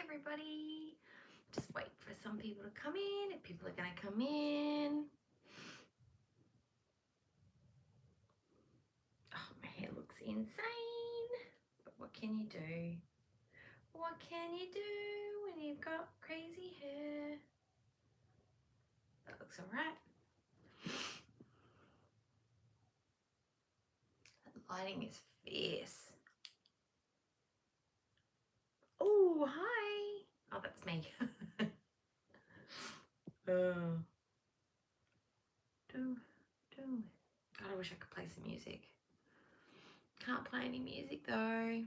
everybody. Just wait for some people to come in. If people are going to come in. Oh, my hair looks insane. But what can you do? What can you do when you've got crazy hair? That looks all right. That lighting is fierce. Oh, hi. Oh, that's me. God, I wish I could play some music. Can't play any music though.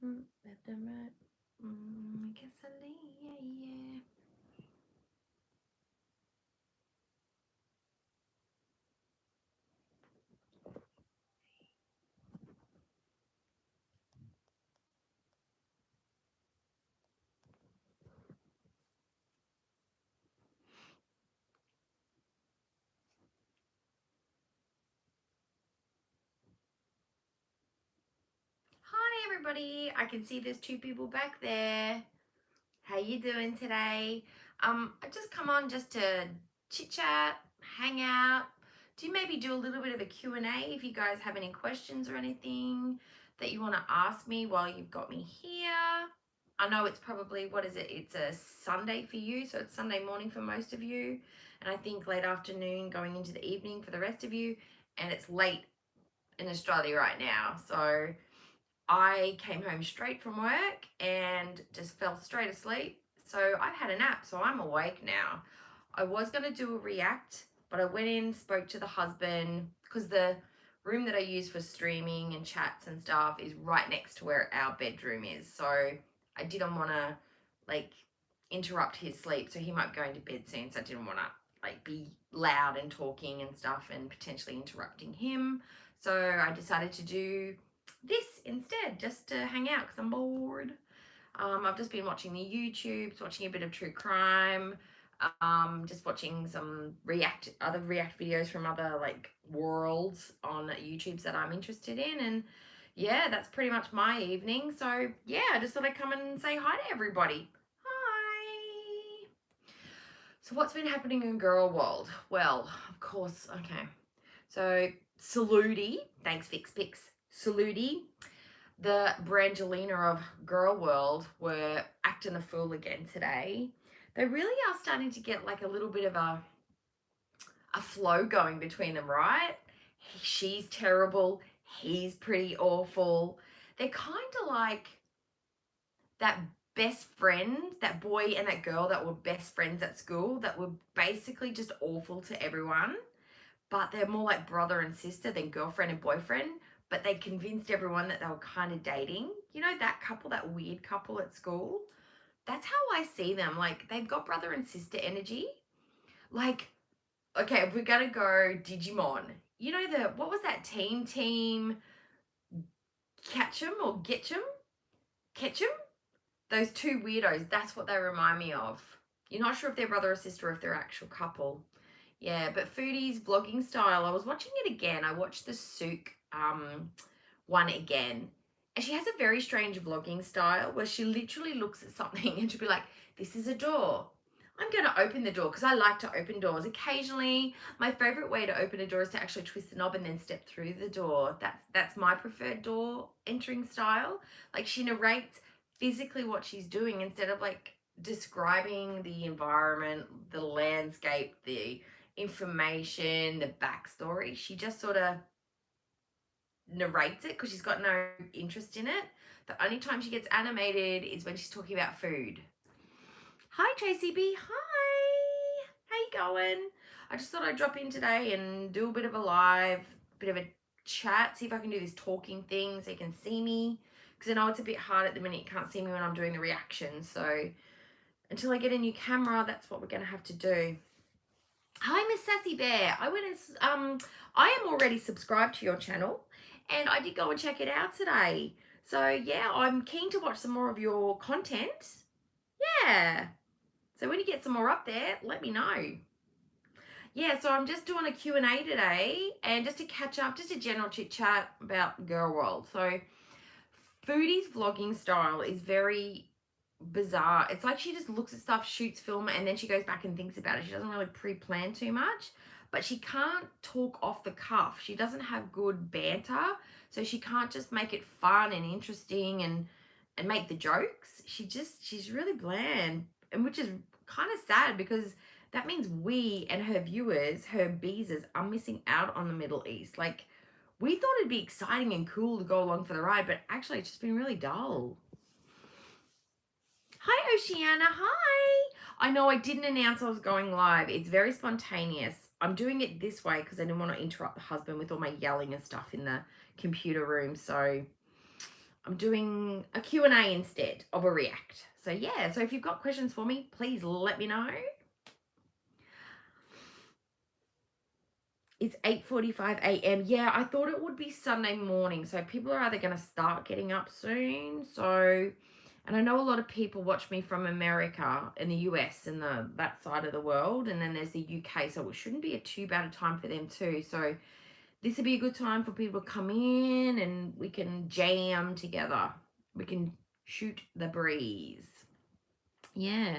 Left and right. Yeah. Hi everybody. I can see there's two people back there. How you doing today? I just come on just to chit chat, hang out, maybe do a little bit of a Q&A if you guys have any questions or anything that you want to ask me while you've got me here. I know it's probably, what is it? It's a Sunday for you, so it's Sunday morning for most of you, and I think late afternoon going into the evening for the rest of you, and it's late in Australia right now. So I came home straight from work and just fell straight asleep. So I've had a nap, so I'm awake now. I was going to do a react, but I went in, spoke to the husband, because the room that I use for streaming and chats and stuff is right next to where our bedroom is. So I didn't want to like interrupt his sleep. So he might be going to bed soon. So I didn't want to like be loud and talking and stuff and potentially interrupting him. So I decided to do this instead, just to hang out because I'm bored. I've just been watching the YouTubes, watching a bit of true crime, just watching some other react videos from other like worlds on YouTubes that I'm interested in, and yeah, that's pretty much my evening. So yeah, I just thought I'd come and say hi to everybody. Hi. So what's been happening in girl world? Well, of course, okay. So Saludi, thanks Fix Pix. Saludi, the Brangelina of Girl World were acting a fool again today. They really are starting to get like a little bit of a flow going between them, right? She's terrible. He's pretty awful. They're kind of like that best friend, that boy and that girl that were best friends at school that were basically just awful to everyone, but they're more like brother and sister than girlfriend and boyfriend. But they convinced everyone that they were kind of dating. You know, that couple, that weird couple at school? That's how I see them. Like, they've got brother and sister energy. Like, okay, we're going to go Digimon. You know, what was that team? Catch 'em or Getch 'em? Catch 'em? Those two weirdos, that's what they remind me of. You're not sure if they're brother or sister or if they're actual couple. Yeah, but Foodie's vlogging style, I was watching it again. I watched the Souk one again. And she has a very strange vlogging style where she literally looks at something and she'll be like, this is a door. I'm going to open the door because I like to open doors. Occasionally, my favorite way to open a door is to actually twist the knob and then step through the door. That's my preferred door entering style. Like, she narrates physically what she's doing instead of like describing the environment, the landscape, the information, the backstory. She just sort of narrates it because she's got no interest in it. The only time she gets animated is when she's talking about food. Hi Tracy B. Hi. How you going? I just thought I'd drop in today and do a bit of a live, bit of a chat, see if I can do this talking thing so you can see me. Because I know it's a bit hard at the minute. You can't see me when I'm doing the reaction. So until I get a new camera, that's what we're going to have to do. Hi, Miss Sassy Bear. I went and I am already subscribed to your channel, and I did go and check it out today. So yeah, I'm keen to watch some more of your content. Yeah. So when you get some more up there, let me know. Yeah, so I'm just doing a Q&A today, and just to catch up, just a general chit chat about girl world. So Foodie's vlogging style is very bizarre. It's like she just looks at stuff, shoots film, and then she goes back and thinks about it. She doesn't really pre-plan too much, but she can't talk off the cuff. She doesn't have good banter, so she can't just make it fun and interesting and make the jokes. She's really bland, and which is kind of sad because that means we and her viewers, her beezers, are missing out on the Middle East. Like, we thought it'd be exciting and cool to go along for the ride, but actually it's just been really dull. Hi, Oceana. Hi. I know I didn't announce I was going live. It's very spontaneous. I'm doing it this way because I didn't want to interrupt the husband with all my yelling and stuff in the computer room. So I'm doing a Q&A instead of a react. So yeah, so if you've got questions for me, please let me know. It's 8:45 a.m. Yeah, I thought it would be Sunday morning. So people are either going to start getting up soon. So, and I know a lot of people watch me from America and the US and that side of the world. And then there's the UK. So it shouldn't be too bad a time for them too. So this would be a good time for people to come in and we can jam together. We can shoot the breeze. Yeah.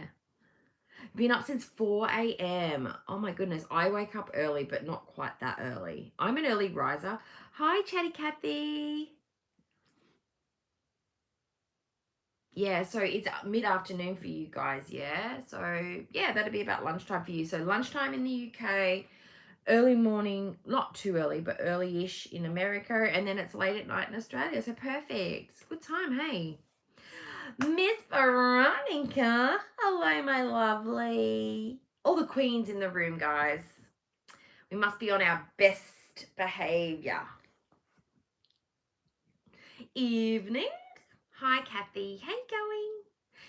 Been up since 4 a.m. Oh my goodness. I wake up early, but not quite that early. I'm an early riser. Hi, Chatty Cathy. Yeah, so it's mid-afternoon for you guys, yeah? So, yeah, that'd be about lunchtime for you. So, lunchtime in the UK, early morning, not too early, but early-ish in America, and then it's late at night in Australia. So, perfect. Good time, hey? Miss Veronica. Hello, my lovely. All the queens in the room, guys. We must be on our best behavior. Evening. Hi, Kathy. How you going?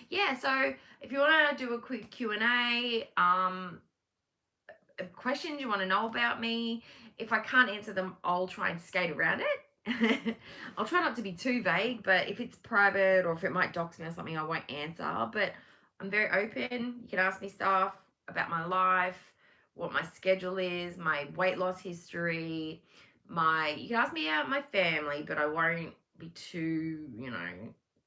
Yeah, so if you want to do a quick Q&A, questions you want to know about me, if I can't answer them, I'll try and skate around it. I'll try not to be too vague, but if it's private or if it might dox me or something, I won't answer. But I'm very open. You can ask me stuff about my life, what my schedule is, my weight loss history, you can ask me about my family, but I won't be too,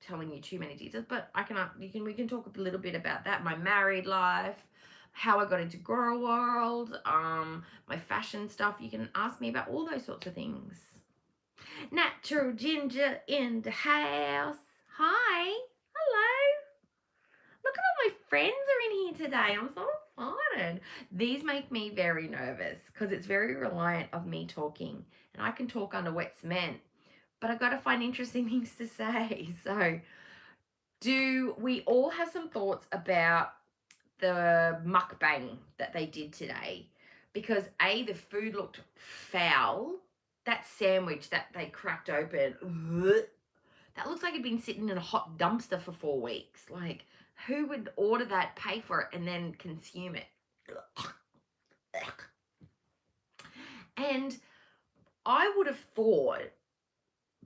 telling you too many details. But we can talk a little bit about that, my married life, how I got into girl world, my fashion stuff. You can ask me about all those sorts of things. Natural Ginger in the house. Hi. Hello. Look at all my friends are in here today. I'm so excited. These make me very nervous because it's very reliant of me talking. And I can talk under wet cement. But I've got to find interesting things to say. So, do we all have some thoughts about the mukbang that they did today? Because the food looked foul. That sandwich that they cracked open, that looks like it'd been sitting in a hot dumpster for 4 weeks. Like, who would order that, pay for it, and then consume it? And I would have thought,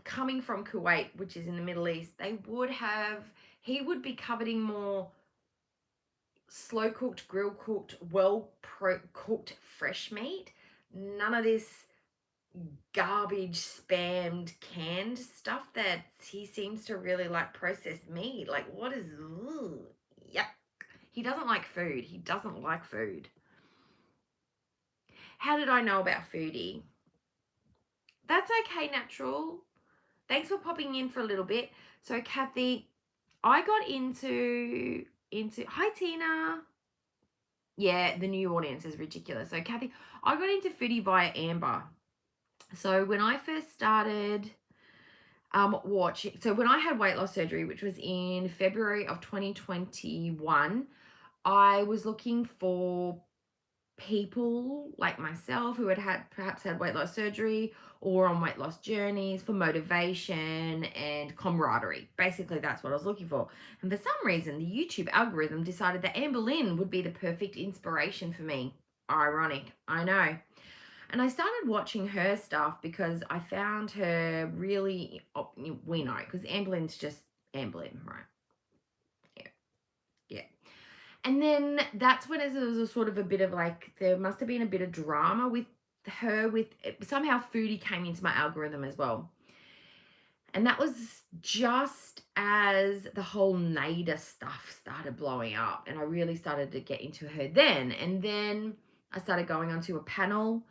coming from Kuwait, which is in the Middle East, he would be coveting more slow cooked, grill cooked, cooked fresh meat. None of this garbage spammed canned stuff that he seems to really like processed meat. Like, what is, yuck. He doesn't like food. He doesn't like food. How did I know about Foodie? That's okay, Natural. Thanks for popping in for a little bit. So, Kathy, I got into hi, Tina. Yeah, the new audience is ridiculous. So, Kathy, I got into Foodie via Amber. So when I first started watching, so when I had weight loss surgery, which was in February of 2021, I was looking for people like myself who perhaps had weight loss surgery or on weight loss journeys for motivation and camaraderie. Basically, that's what I was looking for. And for some reason, the YouTube algorithm decided that Amber Lynn would be the perfect inspiration for me. Ironic, I know. And I started watching her stuff because I found her really, we know, because Amberlynn's just Amberlynn, right? Yeah. And then that's when there was a sort of a bit of like, there must have been a bit of drama with her, with somehow foodie came into my algorithm as well. And that was just as the whole NADA stuff started blowing up. And I really started to get into her then. And then I started going onto a panel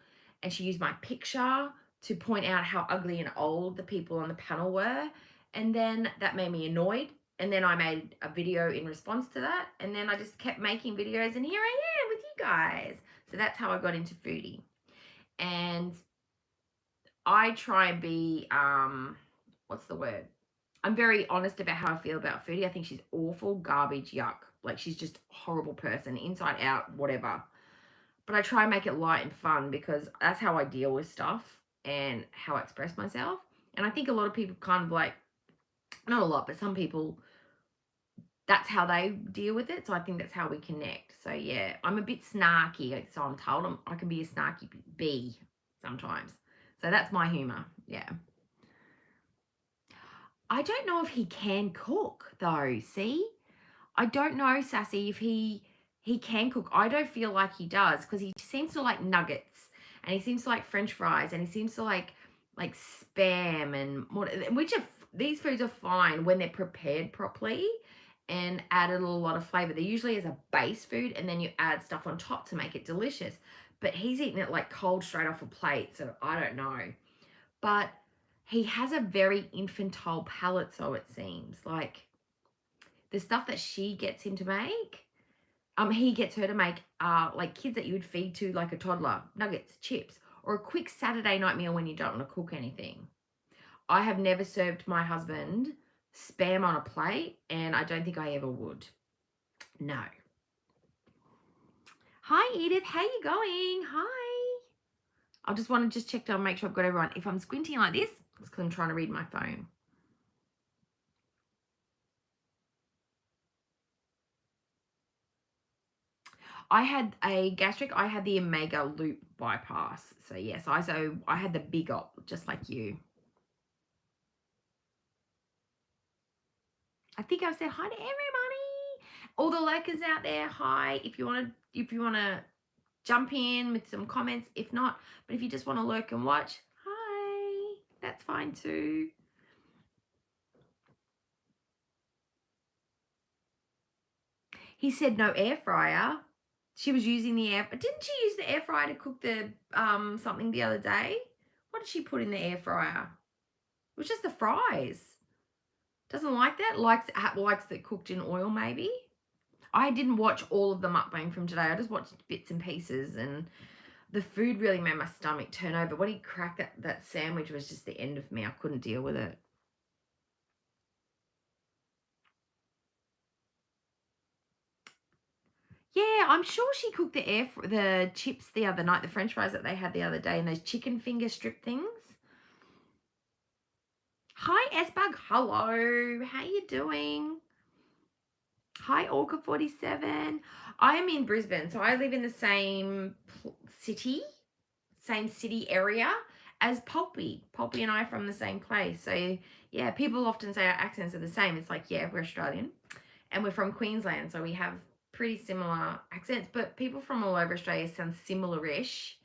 and she used my picture to point out how ugly and old the people on the panel were. And then that made me annoyed. And then I made a video in response to that. And then I just kept making videos and here I am with you guys. So that's how I got into foodie. And I try and be, what's the word? I'm very honest about how I feel about foodie. I think she's awful, garbage, yuck. Like she's just a horrible person, inside out, whatever. But I try and make it light and fun because that's how I deal with stuff and how I express myself. And I think a lot of people kind of like, not a lot, but some people, that's how they deal with it. So I think that's how we connect. So yeah, I'm a bit snarky. So I'm told I can be a snarky bee sometimes. So that's my humor. Yeah. I don't know if he can cook though. See, I don't know, Sassy, if he can cook. I don't feel like he does because he seems to like nuggets and he seems to like French fries and he seems to like spam and which are these foods are fine when they're prepared properly and added a lot of flavor. They're usually as a base food and then you add stuff on top to make it delicious. But he's eating it like cold straight off a plate, so I don't know. But he has a very infantile palate, so it seems. Like the stuff that she gets him to make, he gets her to make like kids that you would feed to like a toddler, nuggets, chips, or a quick Saturday night meal when you don't want to cook anything. I have never served my husband spam on a plate, and I don't think I ever would. No. Hi, Edith. How you going? Hi. I just want to check to make sure I've got everyone. If I'm squinting like this, it's because I'm trying to read my phone. I had a gastric. I had the omega loop bypass. So yes, I had the big op, just like you. I think I've said hi to everybody. All the lurkers out there, hi. If you wanna jump in with some comments, if not, but if you just want to lurk and watch, hi. That's fine too. He said no air fryer. She was using the air. Didn't she use the air fryer to cook the something the other day? What did she put in the air fryer? It was just the fries. Doesn't like that. Likes it cooked in oil maybe. I didn't watch all of the mukbang from today. I just watched bits and pieces, and the food really made my stomach turn over. When he cracked that sandwich was just the end of me. I couldn't deal with it. Yeah, I'm sure she cooked the chips the other night, the French fries that they had the other day, and those chicken finger strip things. Hi, S-Bug. Hello. How you doing? Hi, Orca47. I am in Brisbane, so I live in the same city area as Pulpy. Pulpy and I are from the same place. So, yeah, people often say our accents are the same. It's like, yeah, we're Australian and we're from Queensland, so we have pretty similar accents, but people from all over Australia sound similar-ish.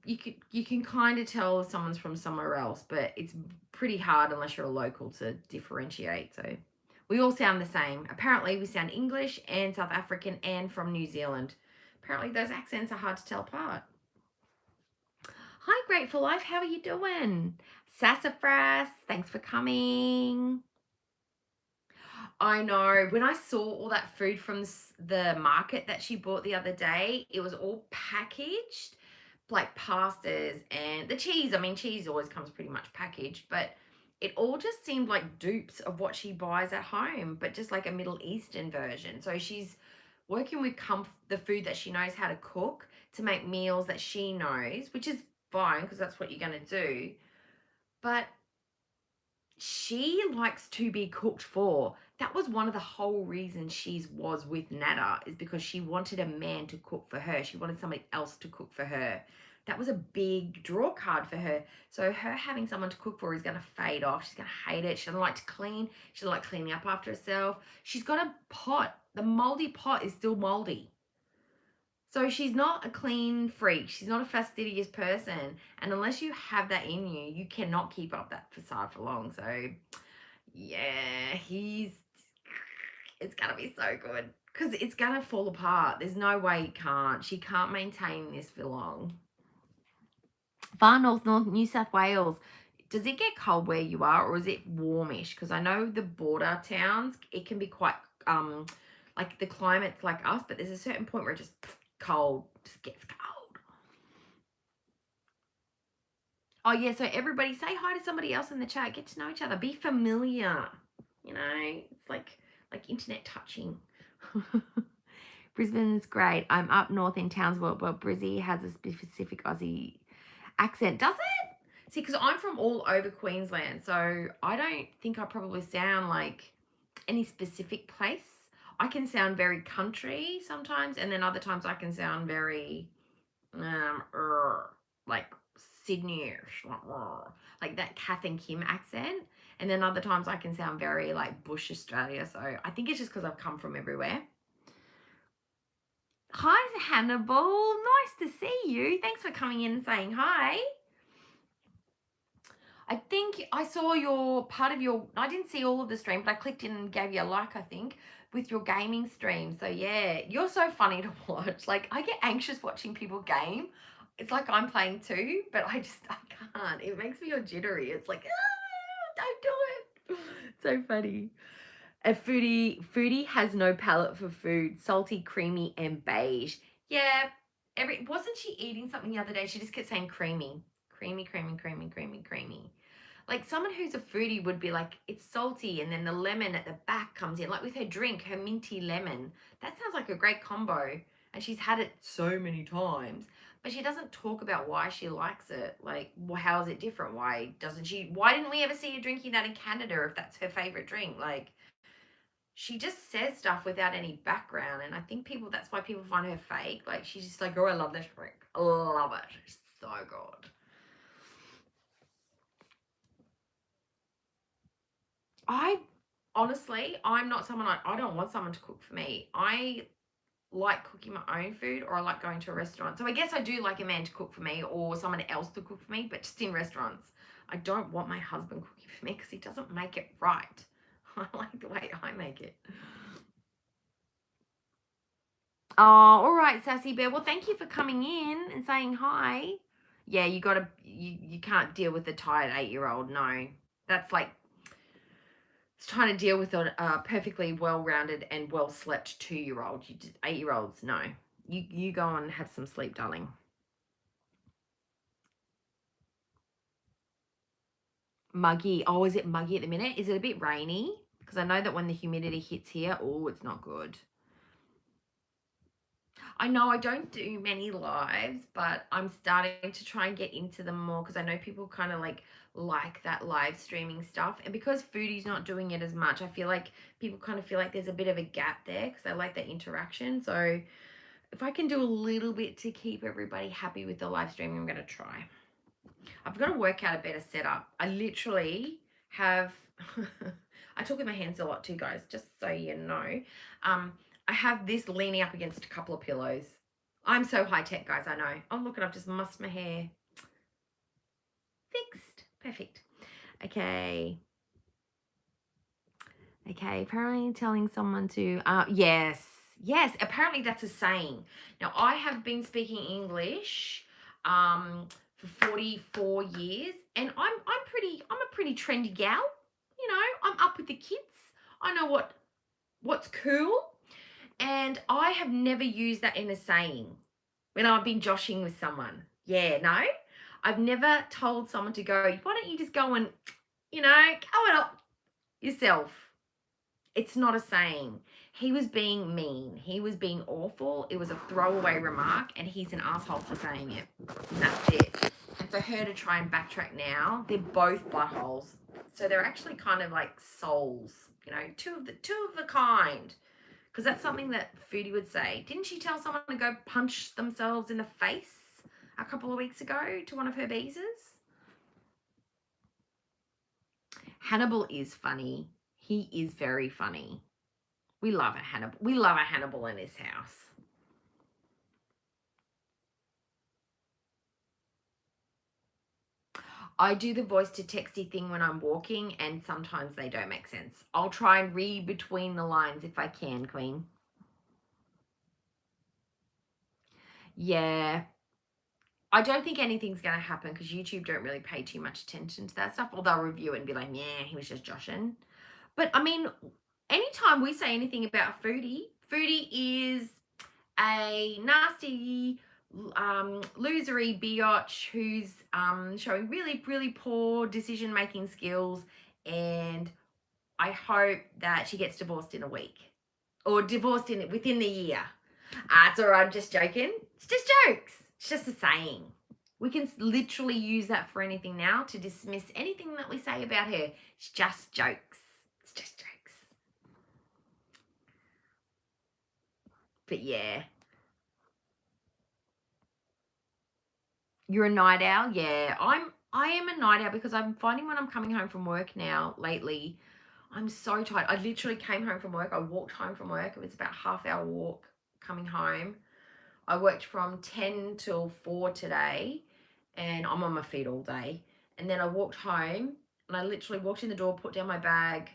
You can kind of tell if someone's from somewhere else, but it's pretty hard unless you're a local to differentiate. So we all sound the same. Apparently we sound English and South African and from New Zealand. Apparently those accents are hard to tell apart. Hi, Grateful Life. How are you doing? Sassafras, thanks for coming. I know. When I saw all that food from the market that she bought the other day, it was all packaged like pastas and the cheese. I mean, cheese always comes pretty much packaged, but it all just seemed like dupes of what she buys at home, but just like a Middle Eastern version. So she's working with the food that she knows how to cook to make meals that she knows, which is fine because that's what you're going to do. But she likes to be cooked for. That was one of the whole reasons she was with Nada, is because she wanted a man to cook for her. She wanted somebody else to cook for her, that was a big draw card for her. So her having someone to cook for is going to fade off. She's going to hate it. She doesn't like to clean. She doesn't like cleaning up after herself. She's got a pot. The moldy pot is still moldy. So she's not a clean freak. She's not a fastidious person. And unless you have that in you, you cannot keep up that facade for long. So yeah, it's going to be so good because it's going to fall apart. There's no way it can't. She can't maintain this for long. Far north, New South Wales. Does it get cold where you are, or is it warmish? Because I know the border towns, it can be quite, like the climate's like us, but there's a certain point where it just cold, just gets cold. Oh, yeah, so everybody say hi to somebody else in the chat. Get to know each other. Be familiar. You know, it's like internet touching. Brisbane's great. I'm up north in Townsville, but Brizzy has a specific Aussie accent. Does it? See, because I'm from all over Queensland, so I don't think I probably sound like any specific place. I can sound very country sometimes, and then other times I can sound very like Sydney-ish, like that Kath and Kim accent. And then other times I can sound very like bush Australia. So I think it's just because I've come from everywhere. Hi, Hannibal. Nice to see you. Thanks for coming in and saying hi. I think I saw I didn't see all of the stream, but I clicked in and gave you a like, I think, with your gaming stream. So yeah, you're so funny to watch. Like, I get anxious watching people game. It's like I'm playing too, but I can't. It makes me all jittery. It's like, don't do it. So funny. A foodie has no palate for food. Salty, creamy, and beige. Yeah, wasn't she eating something the other day? She just kept saying creamy. Creamy, creamy, creamy, creamy, creamy. Like someone who's a foodie would be like, it's salty, and then the lemon at the back comes in. Like with her drink, her minty lemon. That sounds like a great combo. And she's had it so many times. But she doesn't talk about why she likes it. Like, how is it different? Why didn't we ever see her drinking that in Canada if that's her favorite drink? Like, she just says stuff without any background, and I think that's why people find her fake. Like, she's just like, oh, I love this drink. I love it. It's so good. I'm not someone, I don't want someone to cook for me. I like cooking my own food, or I like going to a restaurant. So I guess I do like a man to cook for me or someone else to cook for me, but just in restaurants. I don't want my husband cooking for me because he doesn't make it right. I like the way I make it. Oh, all right, Sassy Bear. Well, thank you for coming in and saying hi. Yeah, you can't deal with the tired 8-year-old. No, that's like trying to deal with a perfectly well-rounded and well-slept 2-year-old. 8-year-olds, no. You go and have some sleep, darling. Muggy. Oh, is it muggy at the minute? Is it a bit rainy? Because I know that when the humidity hits here, oh, it's not good. I know I don't do many lives, but I'm starting to try and get into them more because I know people kind of like that live streaming stuff. And because Foodie's not doing it as much, I feel like people kind of feel like there's a bit of a gap there because I like that interaction. So if I can do a little bit to keep everybody happy with the live streaming, I'm going to try. I've got to work out a better setup. I literally have, I talk with my hands a lot too, guys, just so you know. I have this leaning up against a couple of pillows. I'm so high tech, guys, I know. Oh, look, I've just mussed my hair. Fixed. Perfect. Okay. Okay, apparently telling someone to, yes, apparently that's a saying. Now, I have been speaking English for 44 years, and I'm a pretty trendy gal. You know, I'm up with the kids. I know what's cool, and I have never used that in a saying when I've been joshing with someone. Yeah, no, I've never told someone to go, why don't you just go and, you know, go it up yourself. It's not a saying. He was being mean. He was being awful. It was a throwaway remark, and he's an asshole for saying it. And that's it. And for her to try and backtrack now, they're both buttholes. So they're actually kind of like souls, you know, two of the kind. Because that's something that Foodie would say. Didn't she tell someone to go punch themselves in the face a couple of weeks ago to one of her beezes. Hannibal is funny. He is very funny. We love a Hannibal. We love a Hannibal in this house. I do the voice to texty thing when I'm walking, and sometimes they don't make sense. I'll try and read between the lines if I can, Queen. Yeah. I don't think anything's going to happen because YouTube don't really pay too much attention to that stuff. Or they'll review it and be like, yeah, he was just joshing. But, I mean, anytime we say anything about Foodie is a nasty, losery biatch who's showing really, really poor decision-making skills, and I hope that she gets divorced in a week or divorced within the year. It's all right, I'm just joking. It's just jokes. It's just a saying. We can literally use that for anything now to dismiss anything that we say about her. It's just jokes. It's just jokes. But yeah. You're a night owl? Yeah. I am a night owl because I'm finding when I'm coming home from work now lately, I'm so tired. I literally came home from work. I walked home from work. It was about a half-hour walk coming home. I worked from 10 till 4 today, and I'm on my feet all day. And then I walked home, and I literally walked in the door, put down my bag,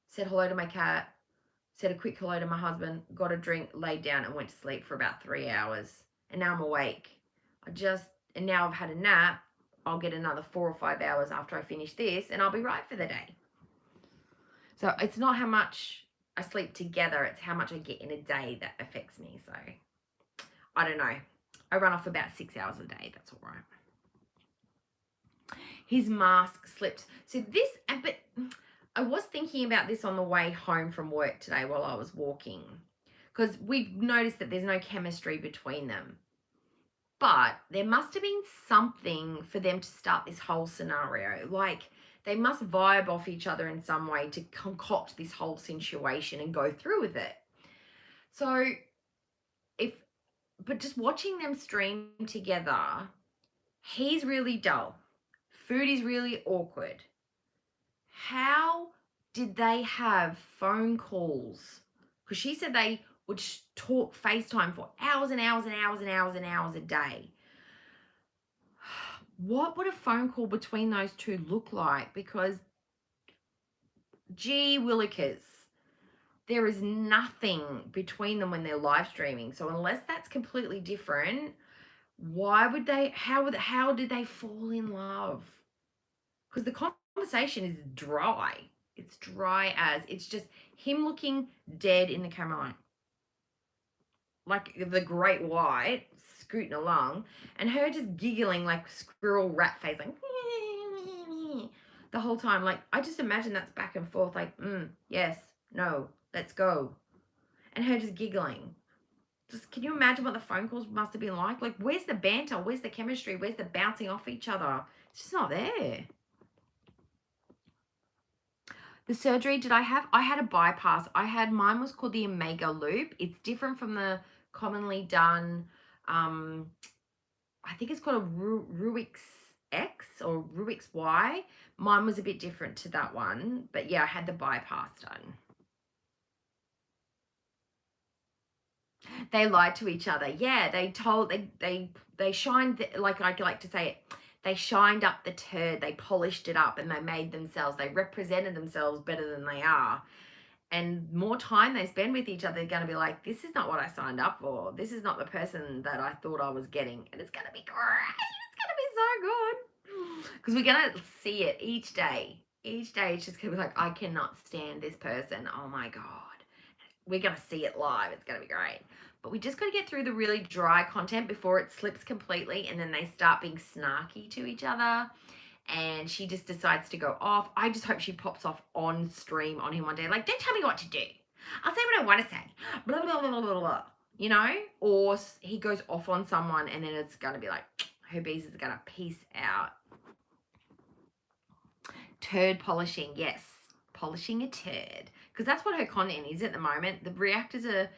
said hello to my cat, said a quick hello to my husband, got a drink, laid down, and went to sleep for about 3 hours. And now I'm awake. And now I've had a nap. I'll get another 4 or 5 hours after I finish this, and I'll be right for the day. So it's not how much I sleep together, it's how much I get in a day that affects me. So I don't know. I run off about 6 hours a day. That's all right. His mask slipped. So but I was thinking about this on the way home from work today while I was walking, because we've noticed that there's no chemistry between them. But there must have been something for them to start this whole scenario. Like, they must vibe off each other in some way to concoct this whole situation and go through with it. So, but just watching them stream together, he's really dull. Foodie's really awkward. How did they have phone calls? Because she said they would talk FaceTime for hours and hours and hours and hours and hours a day. What would a phone call between those two look like? Because, gee willikers, there is nothing between them when they're live streaming. So unless that's completely different, how did they fall in love? Because the conversation is dry. It's dry as, it's just him looking dead in the camera like the great white scooting along, and her just giggling like squirrel rat face, like the whole time. Like, I just imagine that's back and forth, like, yes, no, let's go. And her just giggling. Just, can you imagine what the phone calls must have been like? Like, where's the banter? Where's the chemistry? Where's the bouncing off each other? It's just not there. The surgery, did I have? I had a bypass. Mine was called the Omega Loop. It's different from the commonly done, I think it's called a Ruix X or Ruix Y. Mine was a bit different to that one. But yeah, I had the bypass done. They lied to each other. Yeah, they shined, like I like to say it, they shined up the turd, they polished it up, and they represented themselves better than they are. And more time they spend with each other, they're going to be like, this is not what I signed up for. This is not the person that I thought I was getting. And it's going to be great. It's going to be so good. Because we're going to see it each day. Each day it's just going to be like, I cannot stand this person. Oh my God. We're going to see it live. It's going to be great. But we just got to get through the really dry content before it slips completely, and then they start being snarky to each other, and she just decides to go off. I just hope she pops off on stream on him one day, like, don't tell me what to do. I'll say what I want to say. Blah, blah, blah, blah, blah, blah. You know? Or he goes off on someone, and then it's going to be like, her bees is going to peace out. Turd polishing. Yes. Polishing a turd. Because that's what her content is at the moment. The reactors are...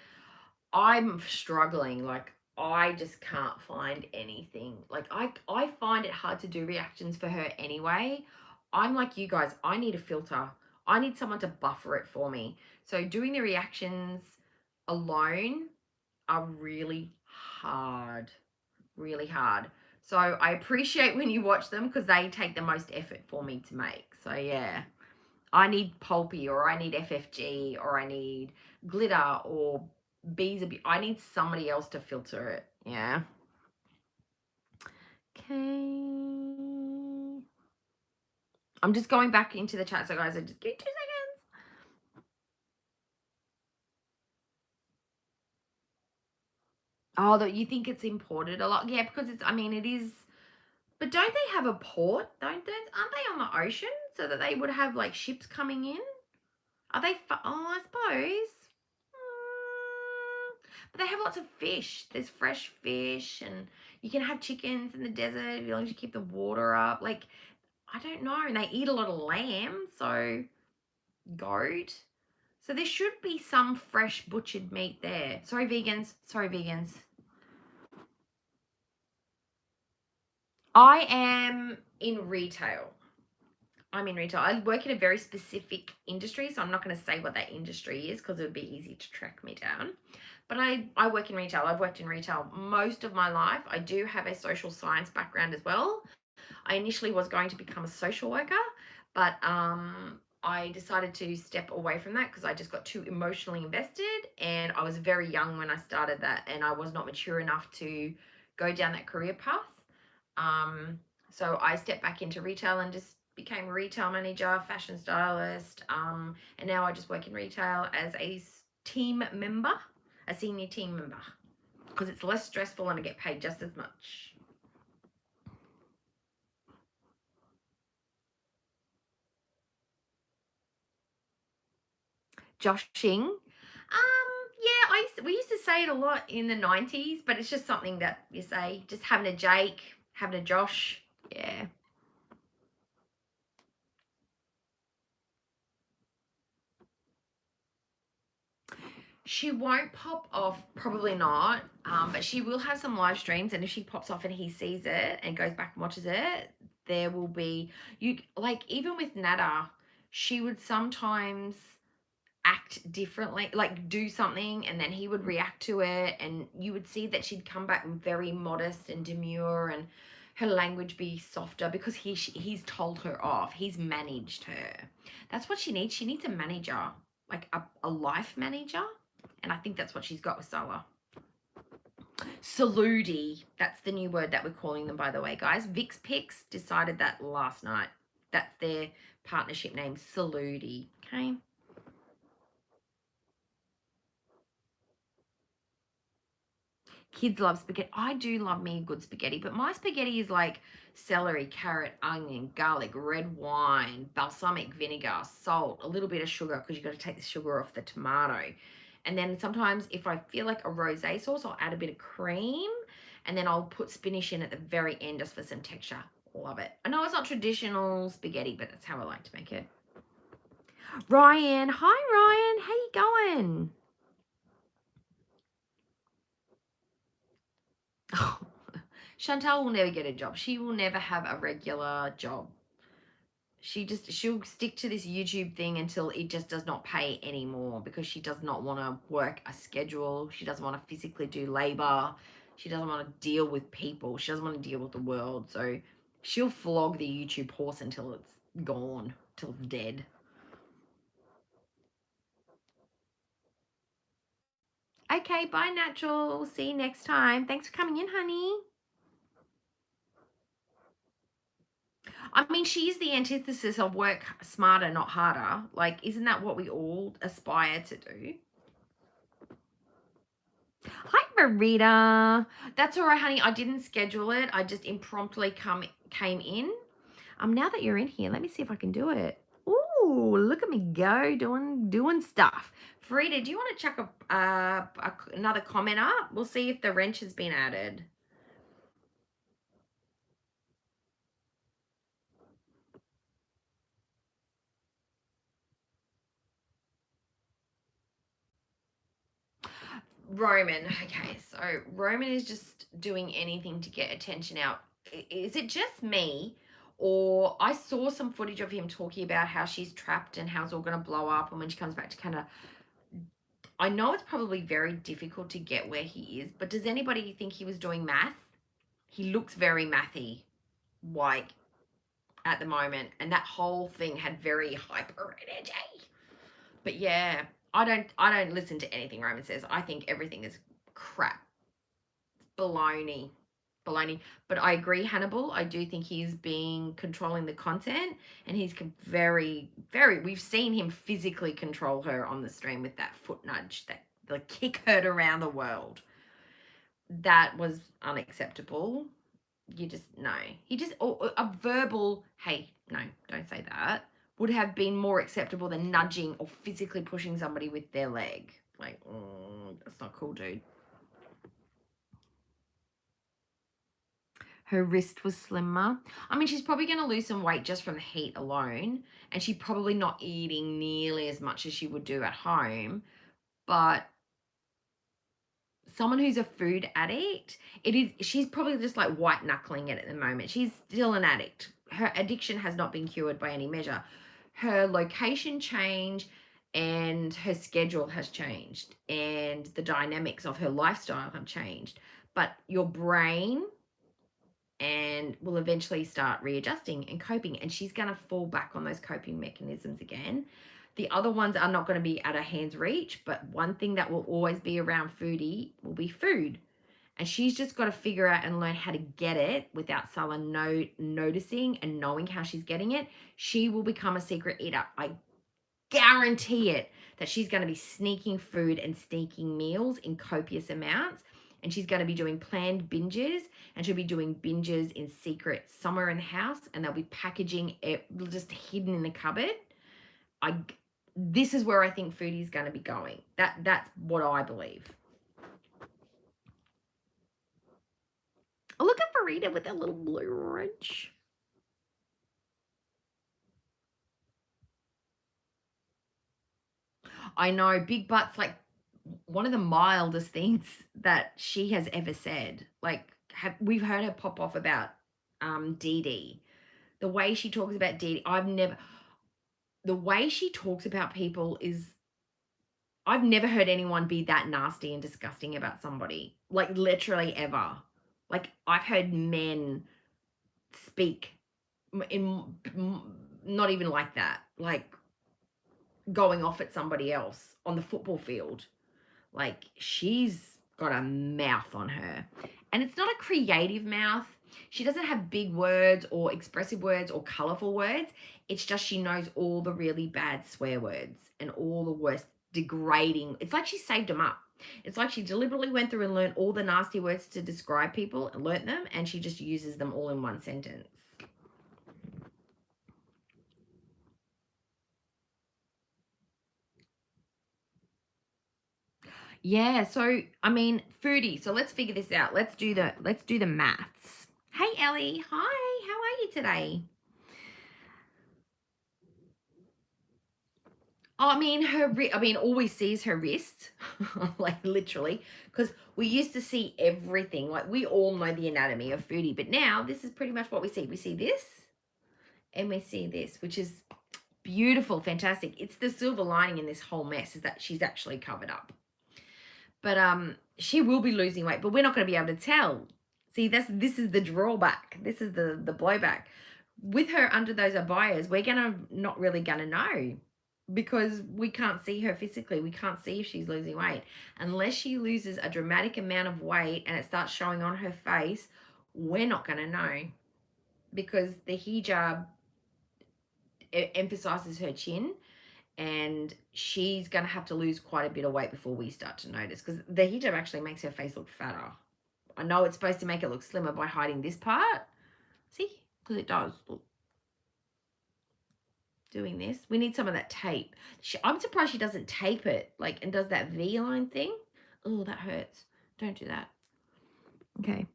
I'm struggling. Like, I just can't find anything. Like I find it hard to do reactions for her anyway. I'm like you guys, I need a filter. I need someone to buffer it for me. So doing the reactions alone are really hard. Really hard. So I appreciate when you watch them because they take the most effort for me to make. So yeah. I need pulpy or I need FFG or I need glitter or bees. I need somebody else to filter it. Yeah. Okay. I'm just going back into the chat. So guys, I just give 2 seconds. Oh, that you think it's imported a lot? Yeah, because it's. I mean, it is. But don't they have a port? Don't they? Aren't they on the ocean so that they would have like ships coming in? Are they? Oh, I suppose. But they have lots of fish. There's fresh fish, and you can have chickens in the desert as long as you keep the water up. Like, I don't know. And they eat a lot of lamb, so goat. So there should be some fresh butchered meat there. Sorry, vegans. Sorry, vegans. I am in retail. I'm in retail. I work in a very specific industry, so I'm not going to say what that industry is because it would be easy to track me down. But I work in retail. I've worked in retail most of my life. I do have a social science background as well. I initially was going to become a social worker, but I decided to step away from that because I just got too emotionally invested, and I was very young when I started that, and I was not mature enough to go down that career path. So I stepped back into retail and just became a retail manager, fashion stylist, and now I just work in retail as a team member, a senior team member, because it's less stressful and I get paid just as much. Joshing. Yeah, we used to say it a lot in the 90s, but it's just something that you say, just having a Jake, having a Josh. Yeah. She won't pop off, probably not, but she will have some live streams, and if she pops off and he sees it and goes back and watches it, there will be, you like, even with Nada, she would sometimes act differently, like do something and then he would react to it, and you would see that she'd come back very modest and demure, and her language be softer because he's told her off, he's managed her. That's what she needs. She needs a manager, like a life manager, and I think that's what she's got with Salah. Saludi, that's the new word that we're calling them, by the way, guys. Vix Pix decided that last night. That's their partnership name, Saludi. Okay. Kids love spaghetti. I do love me a good spaghetti, but my spaghetti is like celery, carrot, onion, garlic, red wine, balsamic vinegar, salt, a little bit of sugar because you've got to take the sugar off the tomato. And then sometimes if I feel like a rosé sauce, I'll add a bit of cream, and then I'll put spinach in at the very end just for some texture. Love it. I know it's not traditional spaghetti, but that's how I like to make it. Ryan. Hi, Ryan. How you going? Chantal will never get a job. She will never have a regular job. She'll stick to this YouTube thing until it just does not pay anymore, because she does not want to work a schedule. She doesn't want to physically do labor. She doesn't want to deal with people. She doesn't want to deal with the world. So she'll flog the YouTube horse until it's gone, till it's dead. Okay, bye, Natural. See you next time. Thanks for coming in, honey. I mean, she's the antithesis of work smarter, not harder. Like, isn't that what we all aspire to do? Hi, Marita. That's all right, honey. I didn't schedule it. I just impromptu came in. Now that you're in here, let me see if I can do it. Ooh, look at me go doing stuff. Frida, do you want to chuck another comment up? We'll see if the wrench has been added. Roman. Okay, so Roman is just doing anything to get attention out. Is it just me? Or I saw some footage of him talking about how she's trapped and how it's all going to blow up. And when she comes back to Canada, I know it's probably very difficult to get where he is, but does anybody think he was doing math? He looks very mathy, like at the moment. And that whole thing had very hyper energy. But yeah, I don't listen to anything Roman says. I think everything is crap. Baloney. Baloney. But I agree, Hannibal. I do think he's been controlling the content, and he's very, very. We've seen him physically control her on the stream with that foot nudge, that the kick her around the world. That was unacceptable. You just no. He just a verbal. Hey, no, don't say that. Would have been more acceptable than nudging or physically pushing somebody with their leg. Like, that's not cool, dude. Her wrist was slimmer. I mean, she's probably going to lose some weight just from the heat alone, and she's probably not eating nearly as much as she would do at home. But someone who's a food addict, she's probably just like white knuckling it at the moment. She's still an addict. Her addiction has not been cured by any measure. Her location change and her schedule has changed, and the dynamics of her lifestyle have changed. But your brain and will eventually start readjusting and coping, and she's going to fall back on those coping mechanisms again. The other ones are not going to be at her hand's reach, but one thing that will always be around foodie will be food. And she's just got to figure out and learn how to get it without someone noticing and knowing how she's getting it. She will become a secret eater. I guarantee it, that she's going to be sneaking food and sneaking meals in copious amounts. And she's going to be doing planned binges, and she'll be doing binges in secret somewhere in the house, and they'll be packaging it just hidden in the cupboard. This is where I think foodie's going to be going. That's what I believe. Look at Farida with that little blue orange. I know, big butt's like one of the mildest things that she has ever said. Like, we've heard her pop off about Dee Dee. The way she talks about Dee Dee, the way she talks about people is, I've never heard anyone be that nasty and disgusting about somebody. Like, literally ever. Like, I've heard men speak in not even like that. Like, going off at somebody else on the football field. Like, she's got a mouth on her. And it's not a creative mouth. She doesn't have big words or expressive words or colorful words. It's just she knows all the really bad swear words and all the worst degrading. It's like she saved them up. It's like she deliberately went through and learned all the nasty words to describe people and learnt them, and she just uses them all in one sentence. Yeah, so I mean, foodie. So let's figure this out. Let's do the maths. Hey Ellie, hi. How are you today? I mean, all we see is her wrist, like literally, because we used to see everything. Like, we all know the anatomy of foodie, but now this is pretty much what we see. We see this, and we see this, which is beautiful, fantastic. It's the silver lining in this whole mess, is that she's actually covered up. But she will be losing weight, but we're not going to be able to tell. See, this is the drawback. This is the blowback. With her under those abayas, we're not really gonna know, because we can't see her physically. We can't see if she's losing weight. Unless she loses a dramatic amount of weight and it starts showing on her face, we're not gonna know, because the hijab emphasizes her chin, and she's going to have to lose quite a bit of weight before we start to notice, because the hijab actually makes her face look fatter. I know it's supposed to make it look slimmer by hiding this part. See? Because it does. Look. Doing this. We need some of that tape. I'm surprised she doesn't tape it, like, and does that V-line thing. Oh, that hurts. Don't do that. Okay.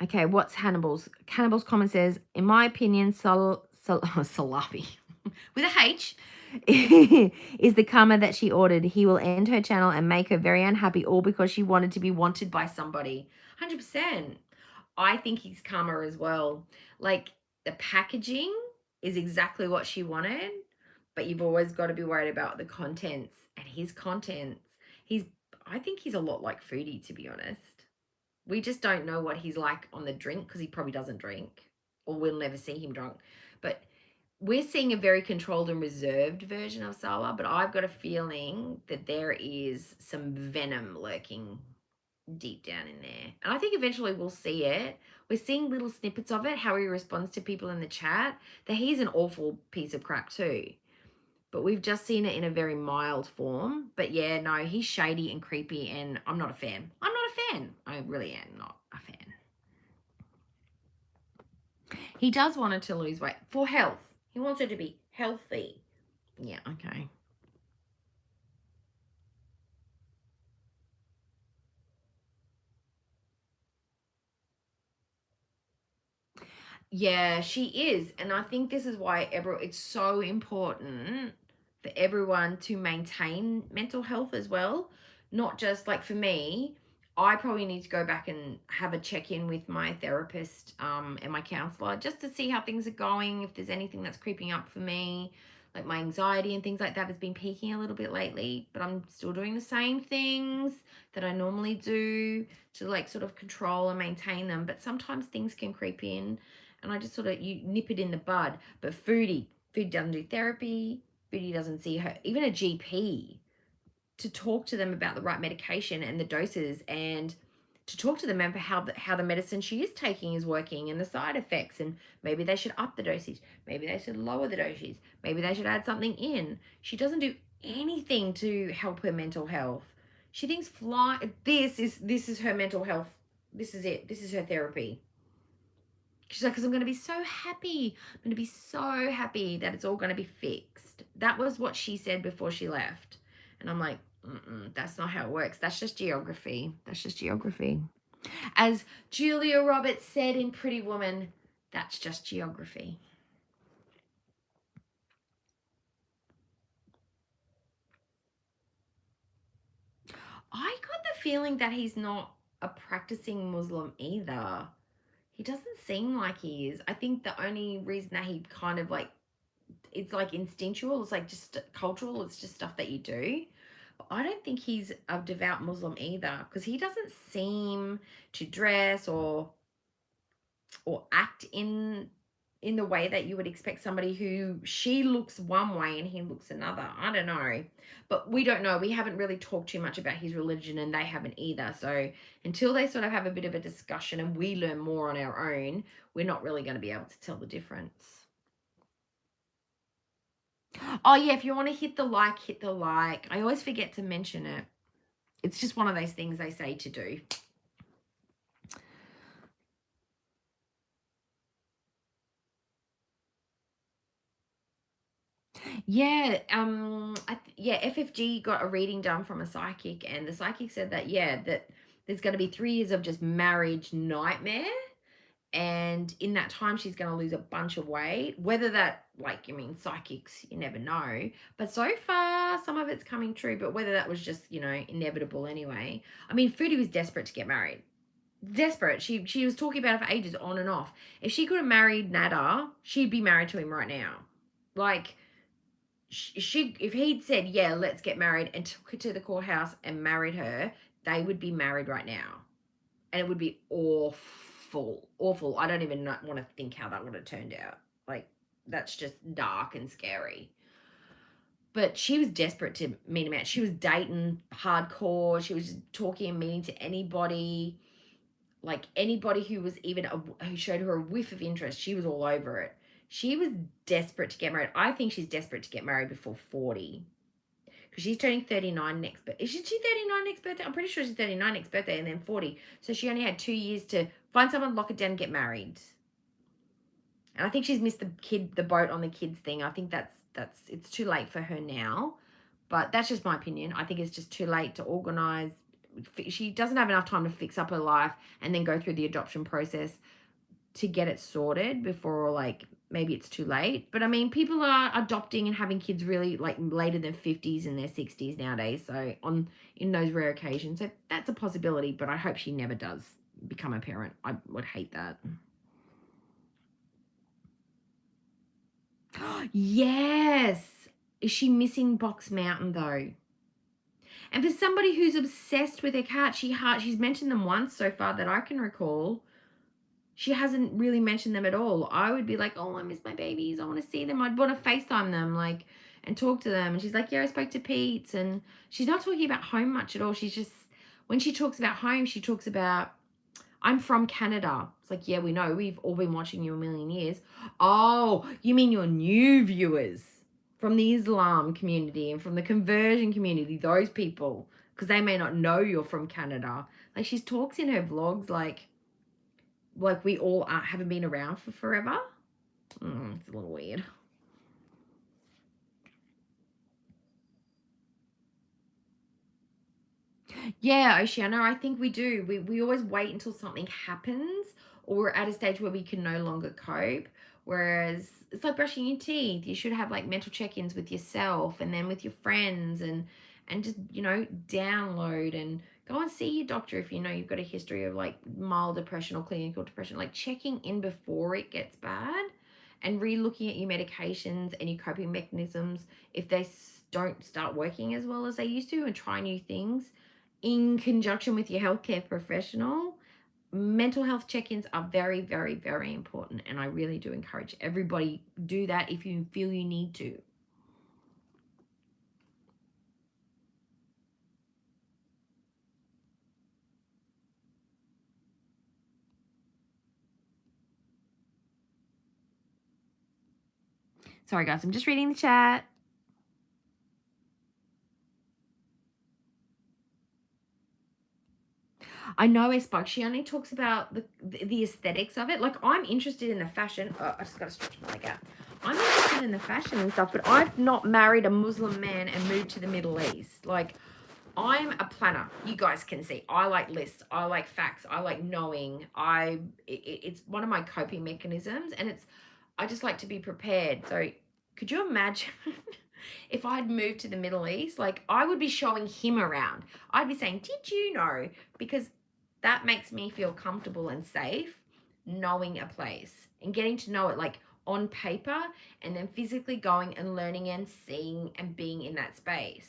Okay, what's Hannibal's? Hannibal's comment says, in my opinion, salami with a H is the karma that she ordered. He will end her channel and make her very unhappy, all because she wanted to be wanted by somebody. 100%. I think he's karma as well. Like, the packaging is exactly what she wanted, but you've always got to be worried about the contents and his contents. I think he's a lot like Foodie, to be honest. We just don't know what he's like on the drink because he probably doesn't drink, or we'll never see him drunk. But we're seeing a very controlled and reserved version of Sawa, but I've got a feeling that there is some venom lurking deep down in there. And I think eventually we'll see it. We're seeing little snippets of it, how he responds to people in the chat, that he's an awful piece of crap too. But we've just seen it in a very mild form. But yeah, no, he's shady and creepy, and I'm not a fan. I'm not a fan. I really am not a fan. He does want her to lose weight for health. He wants her to be healthy. Yeah, okay. Yeah, she is. And I think this is why it's so important for everyone to maintain mental health as well. Not just like, for me, I probably need to go back and have a check-in with my therapist and my counselor just to see how things are going, if there's anything that's creeping up for me. Like, my anxiety and things like that has been peaking a little bit lately, but I'm still doing the same things that I normally do to like sort of control and maintain them. But sometimes things can creep in, and I just sort of, you nip it in the bud. But Foodie doesn't do therapy. Foodie doesn't see her, even a GP, to talk to them about the right medication and the doses, and to talk to them about how the medicine she is taking is working and the side effects, and maybe they should up the dosage, maybe they should lower the dosage, maybe they should add something in. She doesn't do anything to help her mental health. She thinks this is her mental health. This is it. This is her therapy. She's like, because I'm going to be so happy. I'm going to be so happy that it's all going to be fixed. That was what she said before she left. And I'm like, that's not how it works. That's just geography. That's just geography. As Julia Roberts said in Pretty Woman, that's just geography. I got the feeling that he's not a practicing Muslim either. He doesn't seem like he is. I think the only reason that he kind of like, it's like instinctual, it's like just cultural, it's just stuff that you do. But I don't think he's a devout Muslim either, because he doesn't seem to dress or act in the way that you would expect somebody who, she looks one way and he looks another. I don't know. But we don't know. We haven't really talked too much about his religion, and they haven't either. So until they sort of have a bit of a discussion and we learn more on our own, we're not really going to be able to tell the difference. Oh yeah, if you want to hit the like, hit the like. I always forget to mention it. It's just one of those things they say to do. Yeah, FFG got a reading done from a psychic, and the psychic said that that there's going to be 3 years of just marriage nightmare, and in that time she's going to lose a bunch of weight. Whether that, like, psychics, you never know, but so far some of it's coming true. But whether that was just inevitable anyway. Foodie was desperate to get married. Desperate. She was talking about it for ages, on and off. If she could have married Nada, she'd be married to him right now. Like, if he'd said, yeah, let's get married, and took her to the courthouse and married her, they would be married right now. And it would be awful. I don't even want to think how that would have turned out. Like, that's just dark and scary. But she was desperate to meet him out. She was dating hardcore. She was just talking and meeting to anybody. Like, anybody who was who showed her a whiff of interest, she was all over it. She was desperate to get married. I think she's desperate to get married before 40. Because she's turning 39 next birthday. Is she 39 next birthday? I'm pretty sure she's 39 next birthday, and then 40. So she only had 2 years to find someone, lock it down, and get married. And I think she's missed the boat on the kids thing. I think it's too late for her now. But that's just my opinion. I think it's just too late to organise. She doesn't have enough time to fix up her life and then go through the adoption process to get it sorted before, like, maybe it's too late. But I mean, people are adopting and having kids really like later than 50s and their 60s nowadays. So in those rare occasions, so that's a possibility. But I hope she never does become a parent. I would hate that. Yes. Is she missing Box Mountain though? And for somebody who's obsessed with her cat, she's mentioned them once so far that I can recall. She hasn't really mentioned them at all. I would be like, oh, I miss my babies. I want to see them. I'd want to FaceTime them, like, and talk to them. And she's like, yeah, I spoke to Pete. And she's not talking about home much at all. She's just, when she talks about home, she talks about, I'm from Canada. It's like, yeah, we know. We've all been watching you a million years. Oh, you mean your new viewers from the Islam community and from the conversion community, those people, because they may not know you're from Canada. Like, she talks in her vlogs like we all haven't been around for forever. It's a little weird. Yeah, Oceana, I think we do. We always wait until something happens or we're at a stage where we can no longer cope. Whereas it's like brushing your teeth. You should have like mental check-ins with yourself and then with your friends and just, download and go and see your doctor if you know you've got a history of like mild depression or clinical depression. Like checking in before it gets bad and re-looking at your medications and your coping mechanisms if they don't start working as well as they used to, and try new things in conjunction with your healthcare professional. Mental health check-ins are very, very, very important, and I really do encourage everybody do that if you feel you need to. Sorry guys, I'm just reading the chat. I know Spark, she only talks about the aesthetics of it. Like, I'm interested in the fashion. Oh, I just got to stretch my leg out. I'm interested in the fashion and stuff, but I've not married a Muslim man and moved to the Middle East. Like, I'm a planner. You guys can see. I like lists. I like facts. I like knowing. It's one of my coping mechanisms, and I just like to be prepared. So, could you imagine if I'd moved to the Middle East? Like, I would be showing him around. I'd be saying, "Did you know?" Because that makes me feel comfortable and safe knowing a place and getting to know it like on paper, and then physically going and learning and seeing and being in that space.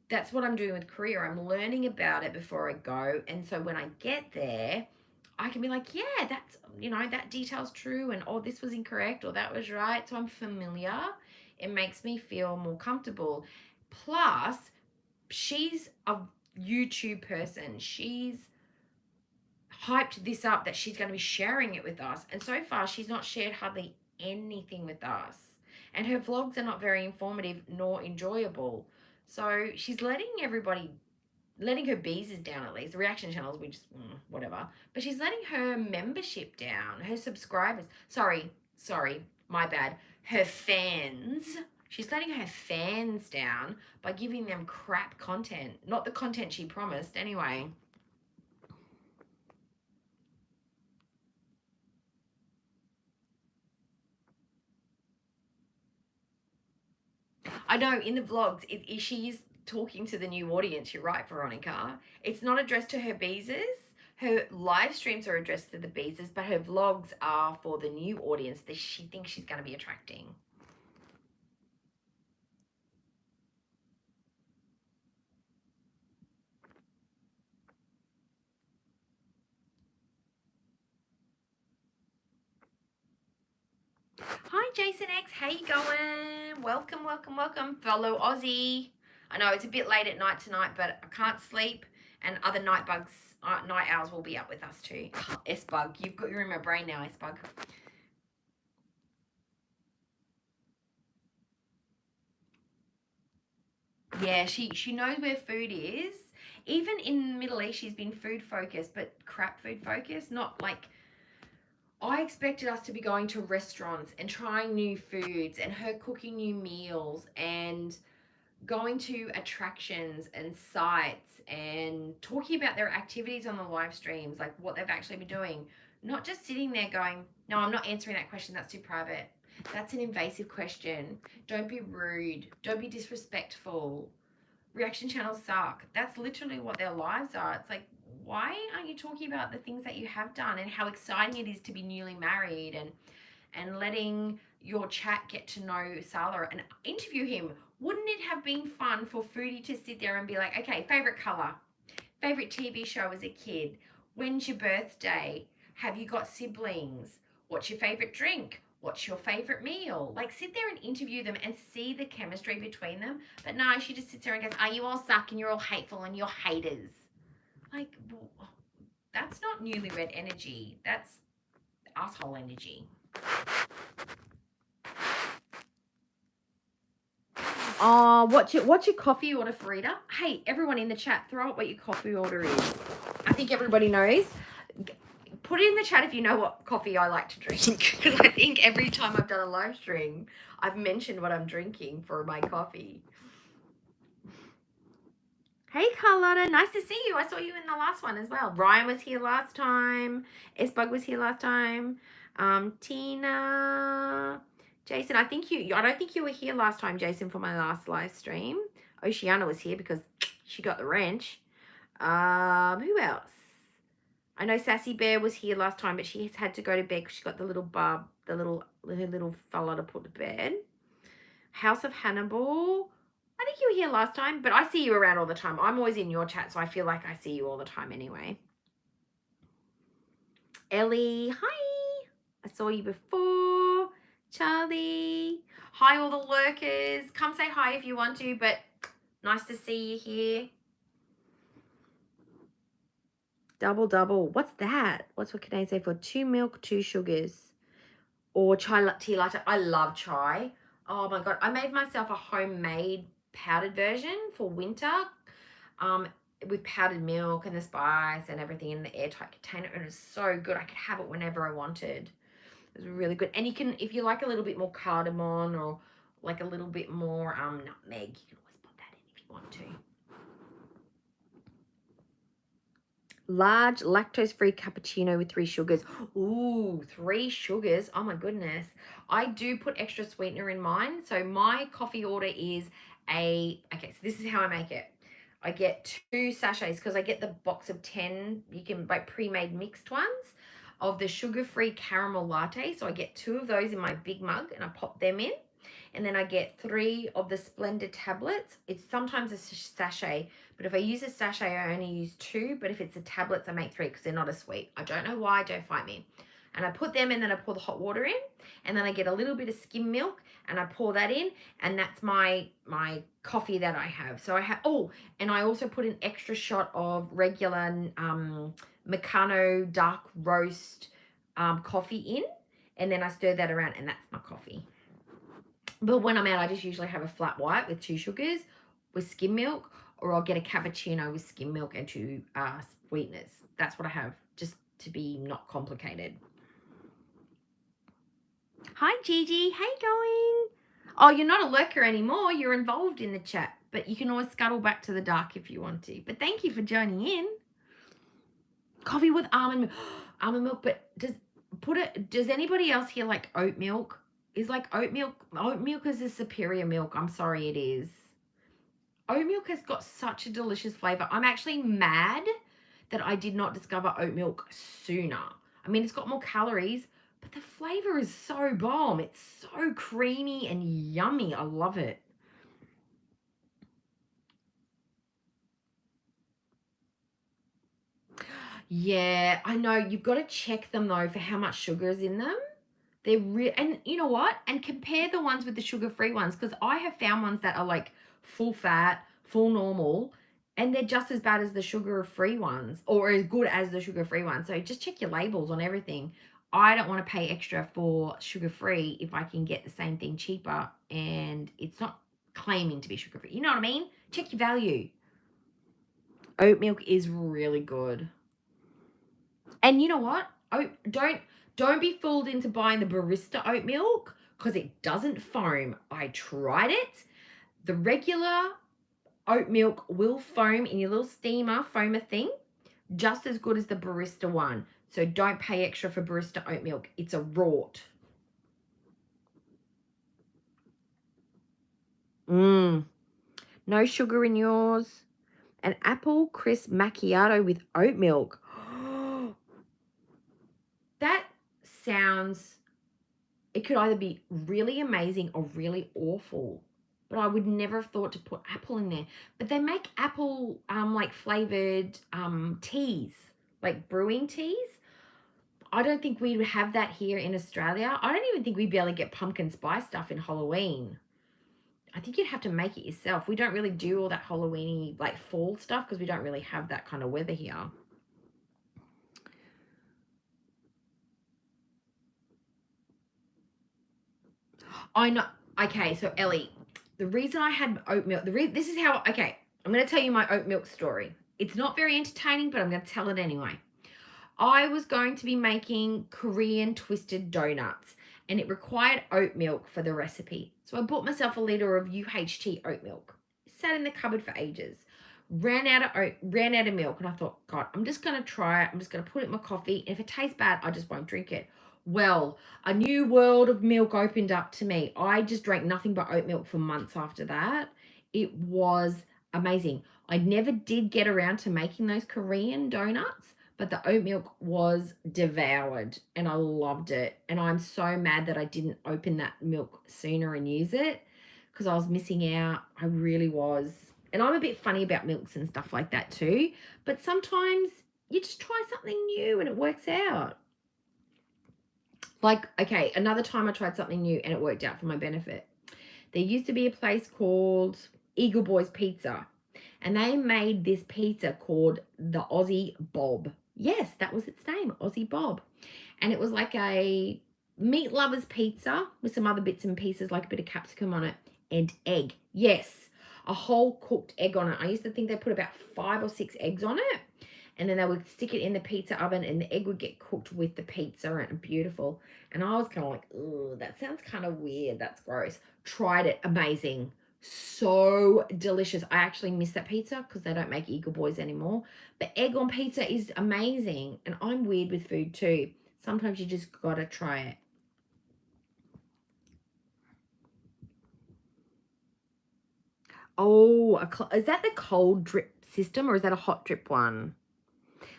That's what I'm doing with Korea. I'm learning about it before I go. And so when I get there, I can be like, yeah, that's, that detail's true. And, oh, this was incorrect or that was right. So I'm familiar. It makes me feel more comfortable. Plus, she's a YouTube person. She's hyped this up that she's going to be sharing it with us. And so far, she's not shared hardly anything with us. And her vlogs are not very informative nor enjoyable. So she's letting her beezes down at least. The reaction channels, we just, whatever. But she's letting her membership down, her subscribers. Sorry, my bad. Her fans. She's letting her fans down by giving them crap content. Not the content she promised, anyway. I know in the vlogs, she is talking to the new audience. You're right, Veronica. It's not addressed to her beezers. Her live streams are addressed to the beezers, but her vlogs are for the new audience that she thinks she's going to be attracting. Hi, Jason X. How you going? Welcome, welcome, welcome, fellow Aussie. I know it's a bit late at night tonight, but I can't sleep, and other night owls will be up with us too. S-Bug, you're in my brain now, S-Bug. Yeah, she knows where food is. Even in the Middle East, she's been food focused, but crap food focused. Not like, I expected us to be going to restaurants and trying new foods and her cooking new meals and going to attractions and sites and talking about their activities on the live streams, like what they've actually been doing. Not just sitting there going, no, I'm not answering that question. That's too private. That's an invasive question. Don't be rude. Don't be disrespectful. Reaction channels suck. That's literally what their lives are. It's like, why aren't you talking about the things that you have done and how exciting it is to be newly married and letting your chat get to know Salah and interview him? Wouldn't it have been fun for Foodie to sit there and be like, okay, favorite color, favorite TV show as a kid, when's your birthday, have you got siblings, what's your favorite drink, what's your favorite meal? Like, sit there and interview them and see the chemistry between them. But no, she just sits there and goes, you all suck and you're all hateful and you're haters. Like, that's not newlywed energy. That's asshole energy. Oh, what's your coffee order, Farida? Hey, everyone in the chat, throw up what your coffee order is. I think everybody knows. Put it in the chat if you know what coffee I like to drink, because I think every time I've done a live stream, I've mentioned what I'm drinking for my coffee. Hey, Carlotta, nice to see you. I saw you in the last one as well. Ryan was here last time. S-Bug was here last time. Tina, Jason, I don't think you were here last time, Jason, for my last live stream. Oceana was here because she got the wrench. Who else? I know Sassy Bear was here last time, but she had to go to bed because she got the little her little fella to put to bed. House of Hannibal. I think you were here last time, but I see you around all the time. I'm always in your chat, so I feel like I see you all the time anyway. Ellie, hi. I saw you before. Charlie. Hi, all the lurkers. Come say hi if you want to, but nice to see you here. Double. What's that? What can I say for 2 milk, 2 sugars? Or tea latte. I love chai. Oh my God. I made myself a homemade powdered version for winter with powdered milk and the spice and everything in the airtight container. And it was so good. I could have it whenever I wanted. It was really good. And you can, if you like a little bit more cardamom or like a little bit more nutmeg, you can always put that in if you want to. Large lactose-free cappuccino with 3 sugars. Ooh, 3 sugars. Oh my goodness. I do put extra sweetener in mine. So my coffee order is okay, so this is how I make it. I get 2 sachets because I get the box of 10, you can buy pre-made mixed ones of the sugar-free caramel latte. So I get 2 of those in my big mug and I pop them in. And then I get 3 of the Splenda tablets. It's sometimes a sachet, but if I use a sachet, I only use 2. But if it's the tablets, I make 3 because they're not as sweet. I don't know why, don't fight me. And I put them in, then I pour the hot water in. And then I get a little bit of skim milk and I pour that in. And that's my coffee that I have. So I have, and I also put an extra shot of regular Meccano dark roast coffee in. And then I stir that around and that's my coffee. But when I'm out, I just usually have a flat white with 2 sugars with skim milk, or I'll get a cappuccino with skim milk and 2 sweeteners. That's what I have, just to be not complicated. Hi, Gigi. How you going? Oh, you're not a lurker anymore. You're involved in the chat, but you can always scuttle back to the dark if you want to. But thank you for joining in. Coffee with almond milk, but does anybody else here like oat milk? Is like oat milk is a superior milk. I'm sorry, it is. Oat milk has got such a delicious flavor. I'm actually mad that I did not discover oat milk sooner. I mean, it's got more calories, but the flavor is so bomb. It's so creamy and yummy. I love it. Yeah, I know. You've got to check them though for how much sugar is in them. They're real, and you know what? And compare the ones with the sugar-free ones, because I have found ones that are like full fat, full normal, and they're just as bad as the sugar-free ones, or as good as the sugar-free ones. So just check your labels on everything. I don't want to pay extra for sugar-free if I can get the same thing cheaper, and it's not claiming to be sugar-free. You know what I mean? Check your value. Oat milk is really good. And you know what? Don't be fooled into buying the barista oat milk because it doesn't foam. I tried it. The regular oat milk will foam in your little foamer thing, just as good as the barista one. So don't pay extra for barista oat milk. It's a rort. No sugar in yours. An apple crisp macchiato with oat milk. That sounds, it could either be really amazing or really awful. But I would never have thought to put apple in there. But they make apple like flavored teas, like brewing teas. I don't think we would have that here in Australia. I don't even think we'd be able to get pumpkin spice stuff in Halloween. I think you'd have to make it yourself. We don't really do all that Halloween-y, like fall stuff, because we don't really have that kind of weather here. I know. Okay, so Ellie, the reason I had oat milk, this is how, okay, I'm going to tell you my oat milk story. It's not very entertaining, but I'm going to tell it anyway. I was going to be making Korean twisted donuts, and it required oat milk for the recipe. So I bought myself a liter of UHT oat milk. Sat in the cupboard for ages. Ran out of milk, and I thought, God, I'm just going to try it. I'm just going to put it in my coffee. And if it tastes bad, I just won't drink it. Well, a new world of milk opened up to me. I just drank nothing but oat milk for months after that. It was amazing. I never did get around to making those Korean donuts, but the oat milk was devoured and I loved it. And I'm so mad that I didn't open that milk sooner and use it, because I was missing out. I really was. And I'm a bit funny about milks and stuff like that too. But sometimes you just try something new and it works out. Like, okay, another time I tried something new and it worked out for my benefit. There used to be a place called Eagle Boys Pizza, and they made this pizza called the Aussie Bob. Yes, that was its name, Aussie Bob. And it was like a meat lover's pizza with some other bits and pieces, like a bit of capsicum on it and egg. Yes, a whole cooked egg on it. I used to think they put about 5 or 6 eggs on it, and then they would stick it in the pizza oven and the egg would get cooked with the pizza, and beautiful. And I was kind of like, oh, that sounds kind of weird. That's gross. Tried it. Amazing. So delicious. I actually miss that pizza because they don't make Eagle Boys anymore. But egg on pizza is amazing. And I'm weird with food too. Sometimes you just got to try it. Oh, is that the cold drip system or is that a hot drip one?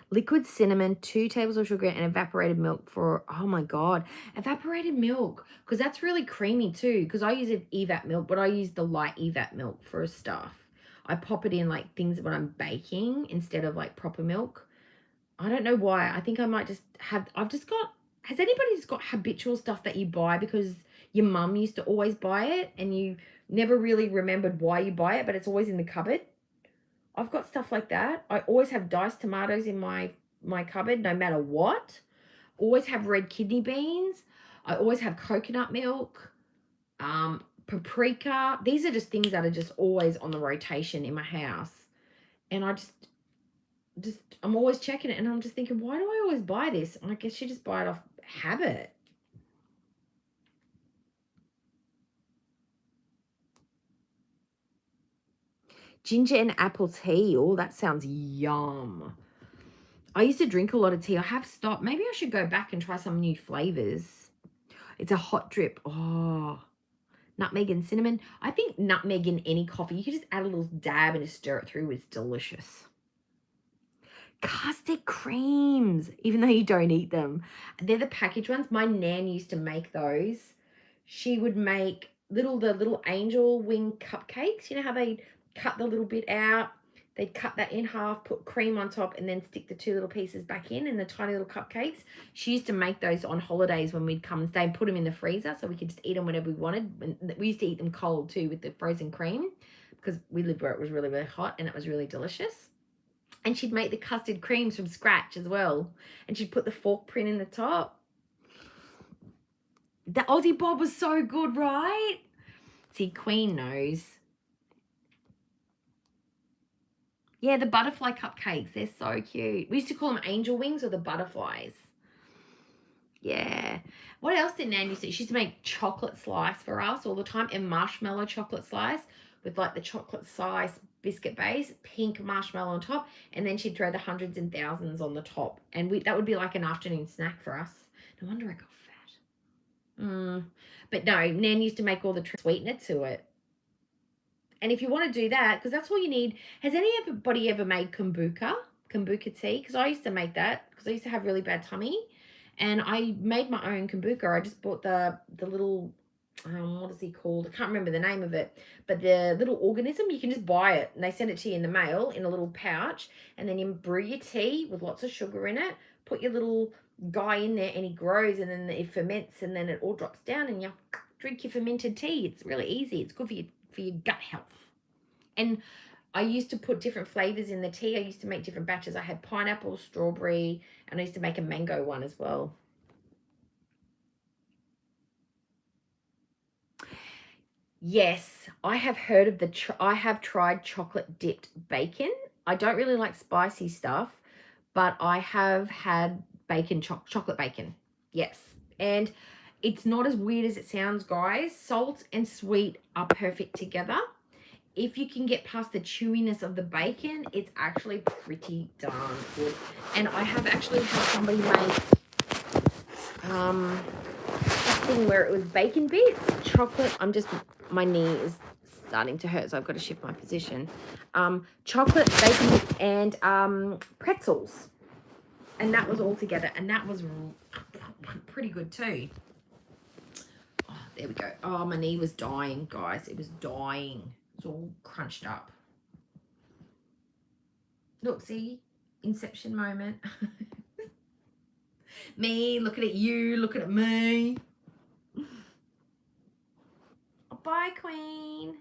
Liquid cinnamon, 2 tablespoons of sugar, and evaporated milk for, oh my God, evaporated milk. Because that's really creamy too. Because I use evap milk, but I use the light evap milk for stuff. I pop it in like things when I'm baking instead of like proper milk. I don't know why. I think I might just have, has anybody just got habitual stuff that you buy because your mum used to always buy it and you never really remembered why you buy it, but it's always in the cupboard? I've got stuff like that. I always have diced tomatoes in my cupboard, no matter what. Always have red kidney beans. I always have coconut milk, paprika. These are just things that are just always on the rotation in my house. And I just I'm always checking it, and I'm just thinking, why do I always buy this? And I guess you just buy it off habit. Ginger and apple tea. Oh, that sounds yum. I used to drink a lot of tea. I have stopped. Maybe I should go back and try some new flavors. It's a hot drip. Oh, nutmeg and cinnamon. I think nutmeg in any coffee, you could just add a little dab and just stir it through. It's delicious. Custard creams, even though you don't eat them. They're the packaged ones. My nan used to make those. She would make the little angel wing cupcakes. You know how they cut the little bit out? They'd cut that in half, put cream on top, and then stick the 2 little pieces back in the tiny little cupcakes. She used to make those on holidays when we'd come and stay and put them in the freezer so we could just eat them whenever we wanted. And we used to eat them cold too with the frozen cream because we lived where it was really, really hot and it was really delicious. And she'd make the custard creams from scratch as well. And she'd put the fork print in the top. The Aussie Bob was so good, right? See, Queen knows. Yeah, the butterfly cupcakes. They're so cute. We used to call them angel wings or the butterflies. Yeah. What else did Nan used to do? She used to make chocolate slice for us all the time and marshmallow chocolate slice. with like the chocolate size biscuit base, pink marshmallow on top, and then she'd throw the hundreds and thousands on the top. And that would be like an afternoon snack for us. No wonder I got fat. But no, Nan used to make all the sweetener to it. And if you want to do that, because that's all you need. Has anybody ever made kombucha tea? Because I used to make that because I used to have really bad tummy. And I made my own kombucha. I just bought the little, what is he called? I can't remember the name of it. But the little organism, you can just buy it. And they send it to you in the mail in a little pouch. And then you brew your tea with lots of sugar in it. Put your little guy in there and he grows. And then it ferments. And then it all drops down. And you drink your fermented tea. It's really easy. It's good for your gut health. And I used to put different flavors in the tea. I used to make different batches. I had pineapple, strawberry, and I used to make a mango one as well. Yes, I have heard of I have tried chocolate dipped bacon. I don't really like spicy stuff, but I have had bacon, chocolate bacon. Yes. And it's not as weird as it sounds, guys. Salt and sweet are perfect together. If you can get past the chewiness of the bacon, it's actually pretty darn good. And I have actually had somebody make something where it was bacon bits, chocolate. My knee is starting to hurt, so I've got to shift my position. Chocolate, bacon bits, and pretzels. And that was all together. And that was pretty good too. Oh, there we go. Oh, my knee was dying, guys. It was dying. It's all crunched up. Look, see? Inception moment. Me looking at you, looking at me. Oh, bye, Queen.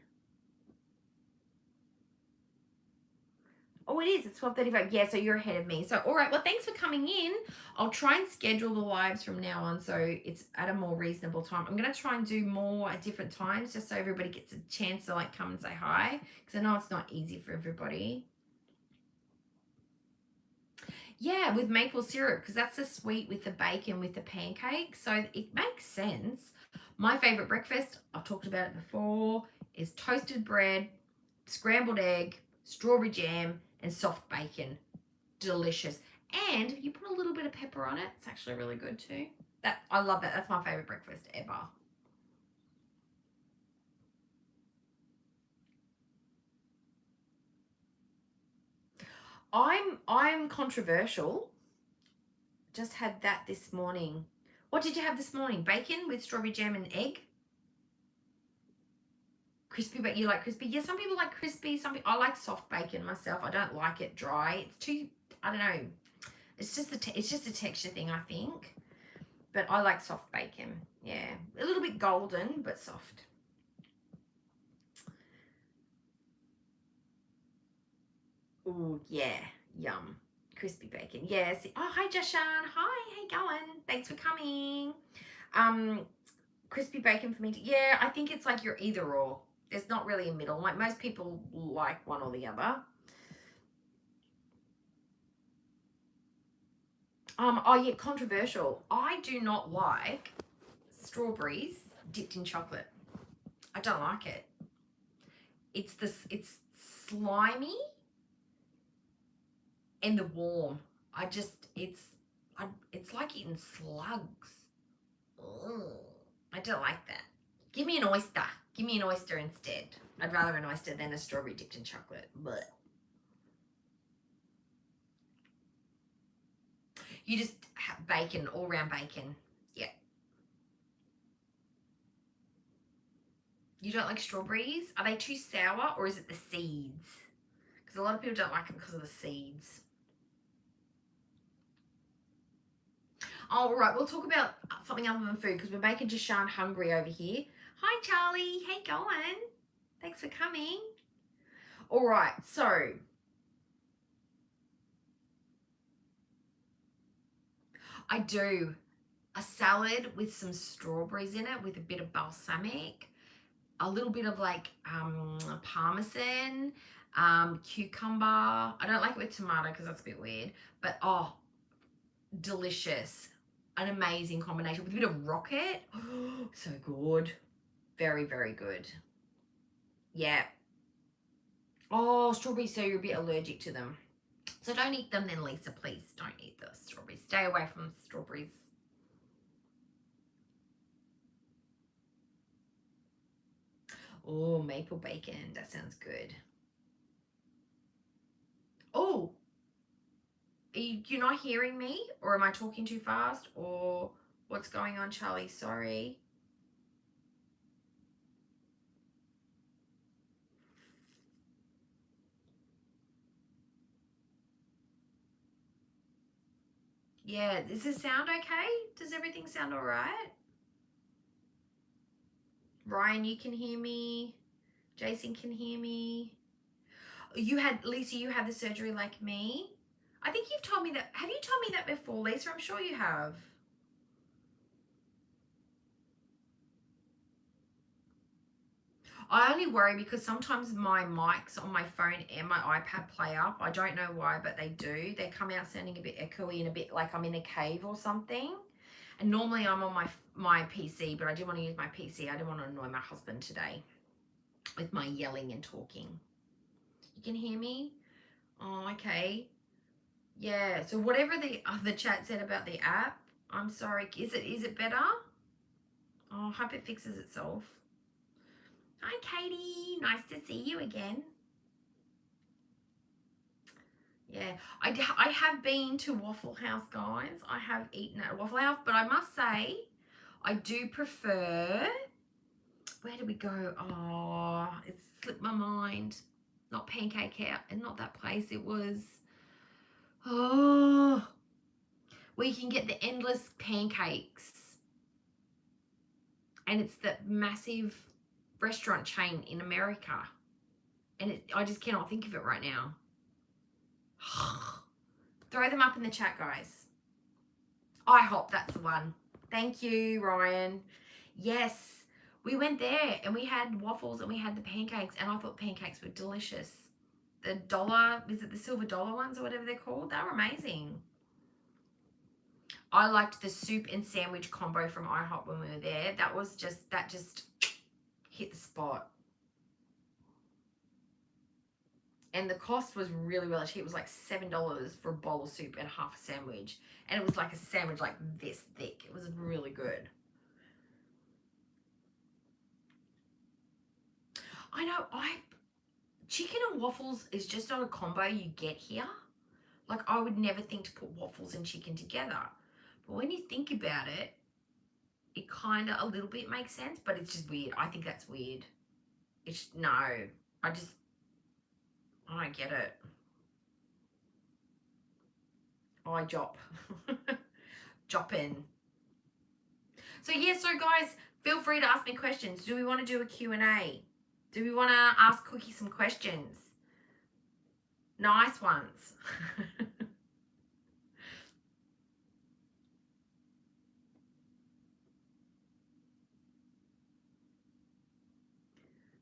Oh, it is. It's 12:35. Yeah, so you're ahead of me. So, all right. Well, thanks for coming in. I'll try and schedule the lives from now on so it's at a more reasonable time. I'm going to try and do more at different times just so everybody gets a chance to, like, come and say hi because I know it's not easy for everybody. Yeah, with maple syrup because that's the sweet with the bacon with the pancake. So it makes sense. My favorite breakfast, I've talked about it before, is toasted bread, scrambled egg, strawberry jam, and soft bacon. Delicious. And you put a little bit of pepper on it. It's actually really good too. I love that. That's my favorite breakfast ever. I'm controversial. Just had that this morning. What did you have this morning? Bacon with strawberry jam and egg? Crispy, but you like crispy? Yeah, some people like crispy. I like soft bacon myself. I don't like it dry. It's too, I don't know. It's just a texture thing, I think. But I like soft bacon. Yeah, a little bit golden, but soft. Oh yeah, yum. Crispy bacon. Yes. Oh, hi, Jashan. Hi, how you going? Thanks for coming. Crispy bacon for me. Yeah, I think it's like you're either or. There's not really a middle. Like most people like one or the other. Oh yeah, controversial. I do not like strawberries dipped in chocolate. I don't like it. It's slimy and the warm. It's like eating slugs. Ugh, I don't like that. Give me an oyster. Give me an oyster instead. I'd rather an oyster than a strawberry dipped in chocolate. Blech. You just have bacon, all round bacon. Yeah. You don't like strawberries? Are they too sour or is it the seeds? Because a lot of people don't like them because of the seeds. Oh, all right, we'll talk about something other than food because we're making Jashan hungry over here. Hi, Charlie. How you going? Thanks for coming. All right, so I do a salad with some strawberries in it with a bit of balsamic, a little bit of like parmesan, cucumber. I don't like it with tomato because that's a bit weird, but oh, delicious. An amazing combination with a bit of rocket. Oh, so good. Very, very good. Yeah. Oh, strawberries, so you're a bit allergic to them. So don't eat them then, Lisa, please. Don't eat the strawberries. Stay away from strawberries. Oh, maple bacon. That sounds good. Oh, you're not hearing me? Or am I talking too fast? Or what's going on, Charlie? Sorry. Yeah, does this sound okay? Does everything sound all right? Ryan, you can hear me. Jason can hear me. Lisa, you had the surgery like me? I think you've told me that. Have you told me that before, Lisa? I'm sure you have. I only worry because sometimes my mics on my phone and my iPad play up. I don't know why, but they do. They come out sounding a bit echoey and a bit like I'm in a cave or something. And normally I'm on my PC, but I didn't want to use my PC. I didn't want to annoy my husband today with my yelling and talking. You can hear me? Oh, okay. Yeah. So whatever the chat said about the app, I'm sorry. Is it better? Oh, I hope it fixes itself. Hi, Katie. Nice to see you again. Yeah, I have been to Waffle House, guys. I have eaten at Waffle House, but I must say, I do prefer. Where did we go? Oh, it slipped my mind. Not Pancake House, and not that place. It was. Oh, where you can get the endless pancakes, and it's the massive restaurant chain in America, and I just cannot think of it right now. Throw them up in the chat, guys. IHOP, that's the one. Thank you, Ryan. Yes, we went there and we had waffles and we had the pancakes, and I thought pancakes were delicious. The dollar, is it the silver dollar ones or whatever they're called? They were amazing. I liked the soup and sandwich combo from IHOP when we were there. That just hit the spot. And the cost was really, really cheap. It was like $7 for a bowl of soup and half a sandwich. And it was like a sandwich like this thick. It was really good. I know, chicken and waffles is just not a combo you get here. Like, I would never think to put waffles and chicken together. But when you think about it, it kind of a little bit makes sense, but it's just weird. I think that's weird. No, I don't get it. Oh, I jop. Jopping. So yeah, so guys, feel free to ask me questions. Do we want to do a Q&A? Do we want to ask Cookie some questions? Nice ones.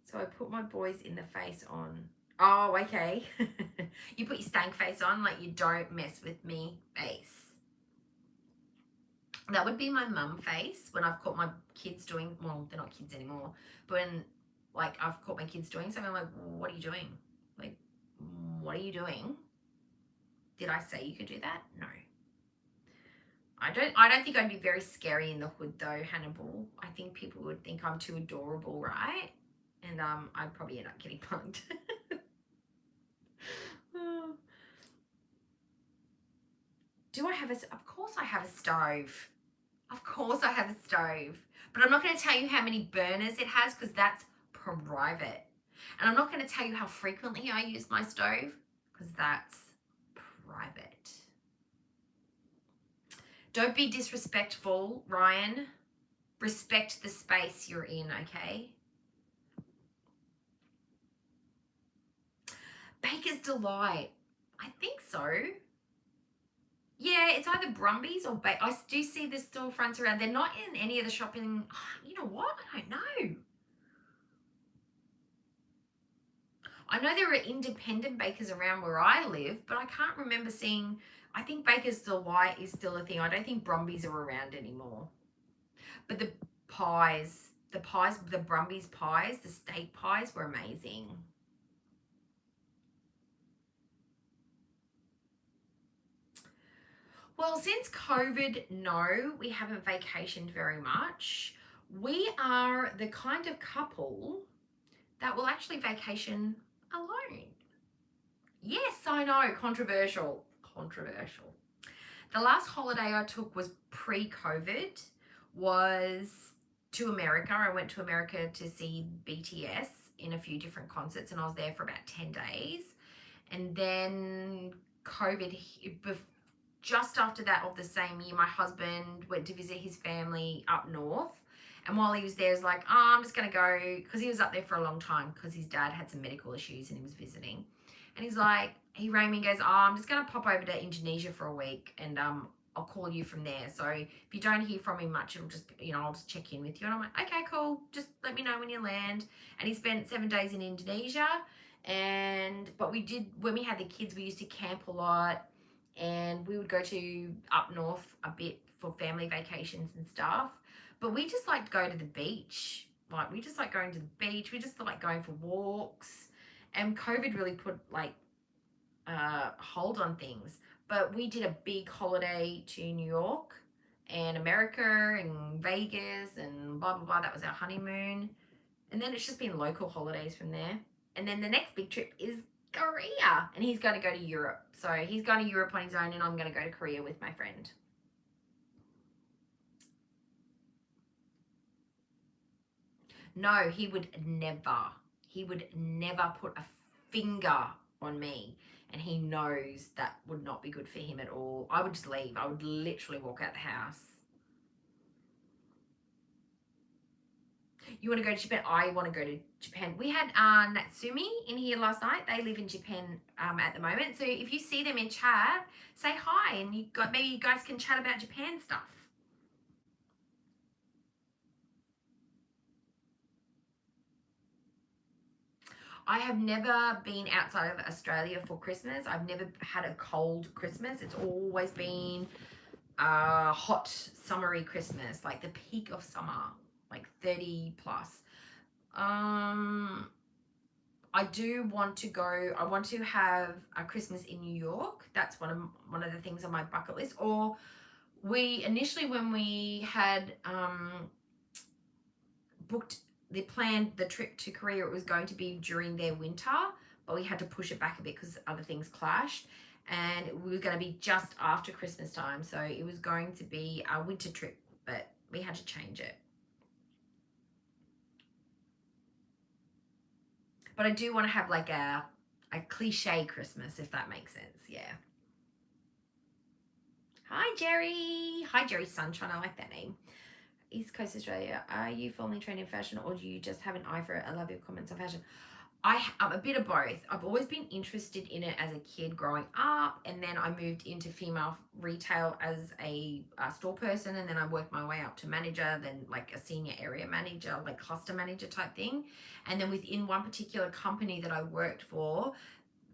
So I put my boys in the face on. Oh, okay. You put your stank face on, like you don't mess with me face. That would be my mum face when I've caught my kids doing, well, they're not kids anymore, but when, like, I've caught my kids doing something, I'm like, what are you doing? Like, what are you doing? Did I say you could do that? No. I don't think I'd be very scary in the hood though, Hannibal. I think people would think I'm too adorable, right? And I'd probably end up getting punked. Do I have of course I have a stove. Of course I have a stove. But I'm not going to tell you how many burners it has because that's private. And I'm not going to tell you how frequently I use my stove because that's private. Don't be disrespectful, Ryan. Respect the space you're in, okay? Baker's Delight. I think so. Yeah, it's either Brumbies or I do see the storefronts around. They're not in any of the shopping. You know what? I don't know. I know there are independent bakers around where I live, but I can't remember seeing. I think Baker's Delight is still a thing. I don't think Brumbies are around anymore. But the Brumbies pies, the steak pies were amazing. Well, since COVID, no, we haven't vacationed very much. We are the kind of couple that will actually vacation alone. Yes, I know, controversial. Controversial. The last holiday I took was pre-COVID, was to America. I went to America to see BTS in a few different concerts, and I was there for about 10 days. And then COVID, just after that of the same year, my husband went to visit his family up north. And while he was there, he was like, oh, I'm just going to go, because he was up there for a long time because his dad had some medical issues and he was visiting. And he's like, he rang me and goes, oh, I'm just going to pop over to Indonesia for a week and I'll call you from there. So if you don't hear from me much, it'll just, I'll just check in with you. And I'm like, okay, cool. Just let me know when you land. And he spent 7 days in Indonesia. But we did, when we had the kids, we used to camp a lot. And we would go to up north a bit for family vacations and stuff. But we just like to go to the beach. Like, we just like going to the beach. We just like going for walks. And COVID really put like hold on things. But we did a big holiday to New York and America and Vegas and blah, blah, blah. That was our honeymoon. And then it's just been local holidays from there. And then the next big trip is Korea. And he's going to go to Europe. So he's going to Europe on his own and I'm going to go to Korea with my friend. No, he would never. He would never put a finger on me. And he knows that would not be good for him at all. I would just leave. I would literally walk out the house. You want to go to Japan? I want to go to Japan. We had Natsumi in here last night. They live in Japan at the moment. So if you see them in chat, say hi and maybe you guys can chat about Japan stuff. I have never been outside of Australia for Christmas. I've never had a cold Christmas. It's always been a hot, summery Christmas, like the peak of summer, like 30 plus. I do want to go. I want to have a Christmas in New York. That's one of the things on my bucket list. Or we initially, when we had booked planned the trip to Korea, it was going to be during their winter, but we had to push it back a bit because other things clashed. And we were going to be just after Christmas time, so it was going to be a winter trip, but we had to change it. But I do want to have like a cliche Christmas, if that makes sense. Yeah. Hi, Jerry. Hi, Jerry Sunshine. I like that name. East Coast Australia. Are you formally trained in fashion or do you just have an eye for it? I love your comments on fashion. I'm a bit of both. I've always been interested in it as a kid growing up, and then I moved into female retail as a store person, and then I worked my way up to manager, then like a senior area manager, like cluster manager type thing. And then within one particular company that I worked for,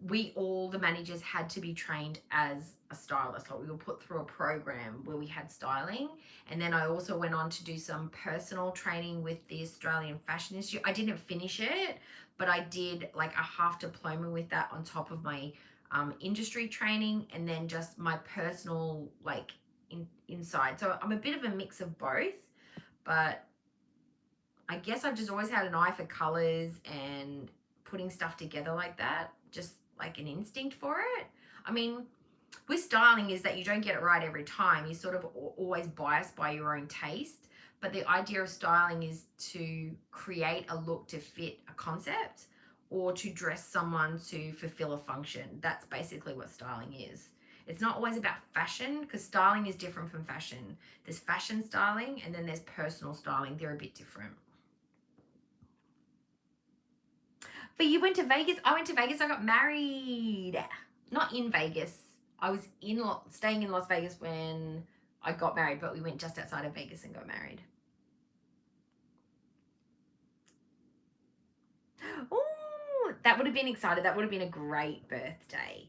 the managers had to be trained as a stylist. Like, we were put through a program where we had styling. And then I also went on to do some personal training with the Australian Fashion Institute. I didn't finish it, but I did like a half diploma with that on top of my industry training, and then just my personal like inside. So I'm a bit of a mix of both, but I guess I've just always had an eye for colors and putting stuff together like that, just like an instinct for it. I mean, with styling is that you don't get it right every time. You're sort of always biased by your own taste. But the idea of styling is to create a look to fit a concept or to dress someone to fulfill a function. That's basically what styling is. It's not always about fashion, because styling is different from fashion. There's fashion styling and then there's personal styling. They're a bit different. But you went to Vegas. I went to Vegas. I got married. Not in Vegas. I was staying in Las Vegas when I got married, but we went just outside of Vegas and got married. Oh, that would have been exciting. That would have been a great birthday.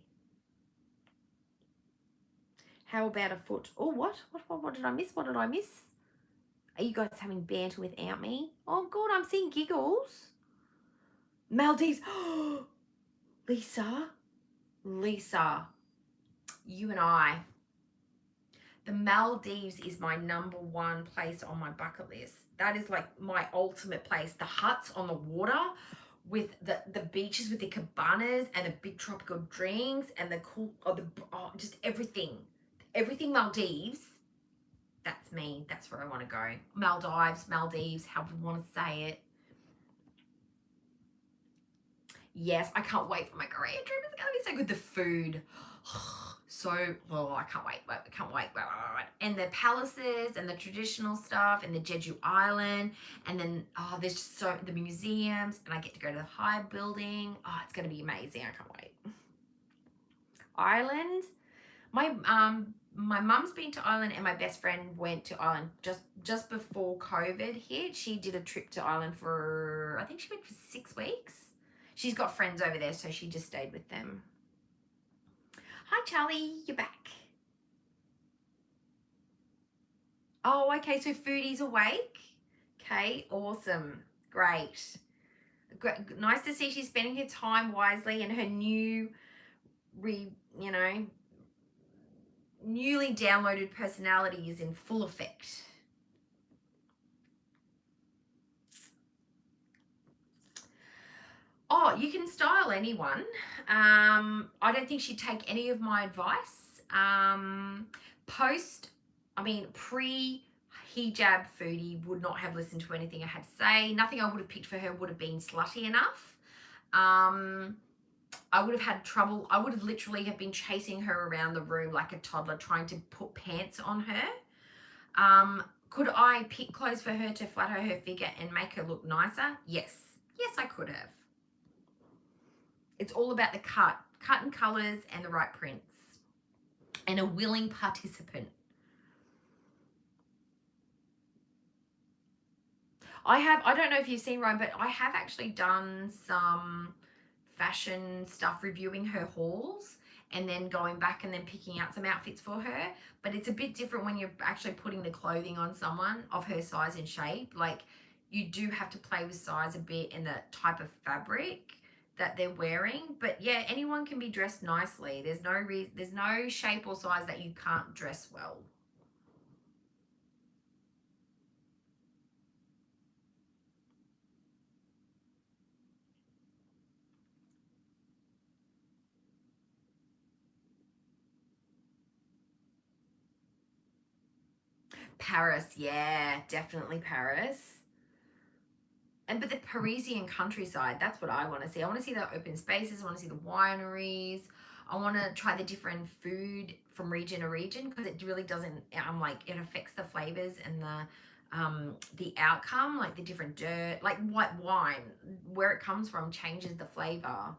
How about a foot? Oh, what did I miss? What did I miss? Are you guys having banter without me? Oh, God, I'm seeing giggles. Maldives. Lisa, you and I, The Maldives is my #1 place on my bucket list. That is like my ultimate place. The huts on the water with the beaches with the cabanas and the big tropical drinks and the cool, just everything. Everything Maldives. That's me. That's where I want to go. Maldives, however you want to say it. Yes, I can't wait for my Korean trip. It's going to be so good. The food. I can't wait. I can't wait. And the palaces and the traditional stuff and the Jeju Island. And then, there's just the museums. And I get to go to the Hive building. Oh, it's going to be amazing. I can't wait. Ireland. My mum's been to Ireland and my best friend went to Ireland just before COVID hit. She did a trip to Ireland for, I think she went for 6 weeks. She's got friends over there, so she just stayed with them. Hi, Charlie, you're back. Oh, okay, so Foodie's awake. Okay, awesome, great. Nice to see she's spending her time wisely and her newly downloaded personality is in full effect. Oh, you can style anyone. I don't think she'd take any of my advice. Pre-hijab Foodie would not have listened to anything I had to say. Nothing I would have picked for her would have been slutty enough. I would have had trouble. I would have literally have been chasing her around the room like a toddler trying to put pants on her. Could I pick clothes for her to flatter her figure and make her look nicer? Yes. Yes, I could have. It's all about the cut and colors and the right prints and a willing participant. I don't know if you've seen Ryan, but I have actually done some fashion stuff reviewing her hauls and then going back and then picking out some outfits for her. But it's a bit different when you're actually putting the clothing on someone of her size and shape. Like, you do have to play with size a bit and the type of fabric that they're wearing. But yeah, anyone can be dressed nicely. There's no shape or size that you can't dress well. Paris, yeah, definitely Paris. But the Parisian countryside, that's what I want to see. I want to see the open spaces. I want to see the wineries. I want to try the different food from region to region because it really doesn't. It affects the flavors and the outcome, like the different dirt, like white wine, where it comes from changes the flavor.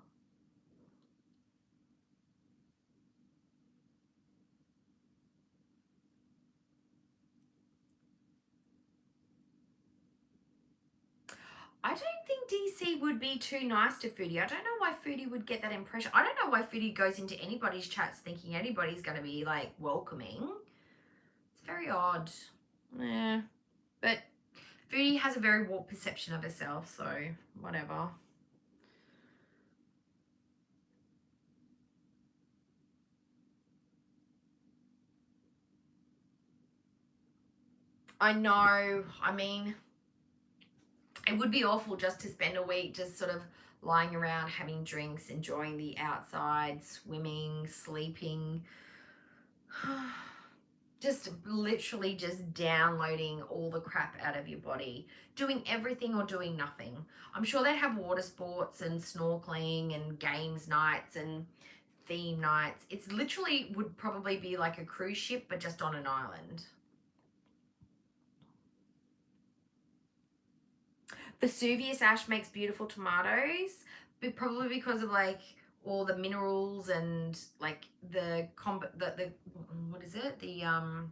I don't think DC would be too nice to Foodie. I don't know why Foodie would get that impression. I don't know why Foodie goes into anybody's chats thinking anybody's going to be like welcoming. It's very odd. Yeah. But Foodie has a very warped perception of herself, so whatever. I know. I mean, it would be awful just to spend a week just sort of lying around, having drinks, enjoying the outside, swimming, sleeping. Just literally just downloading all the crap out of your body, doing everything or doing nothing. I'm sure they'd have water sports and snorkeling and games nights and theme nights. It's literally would probably be like a cruise ship, but just on an island. Vesuvius ash makes beautiful tomatoes, but probably because of like all the minerals and like the what is it? I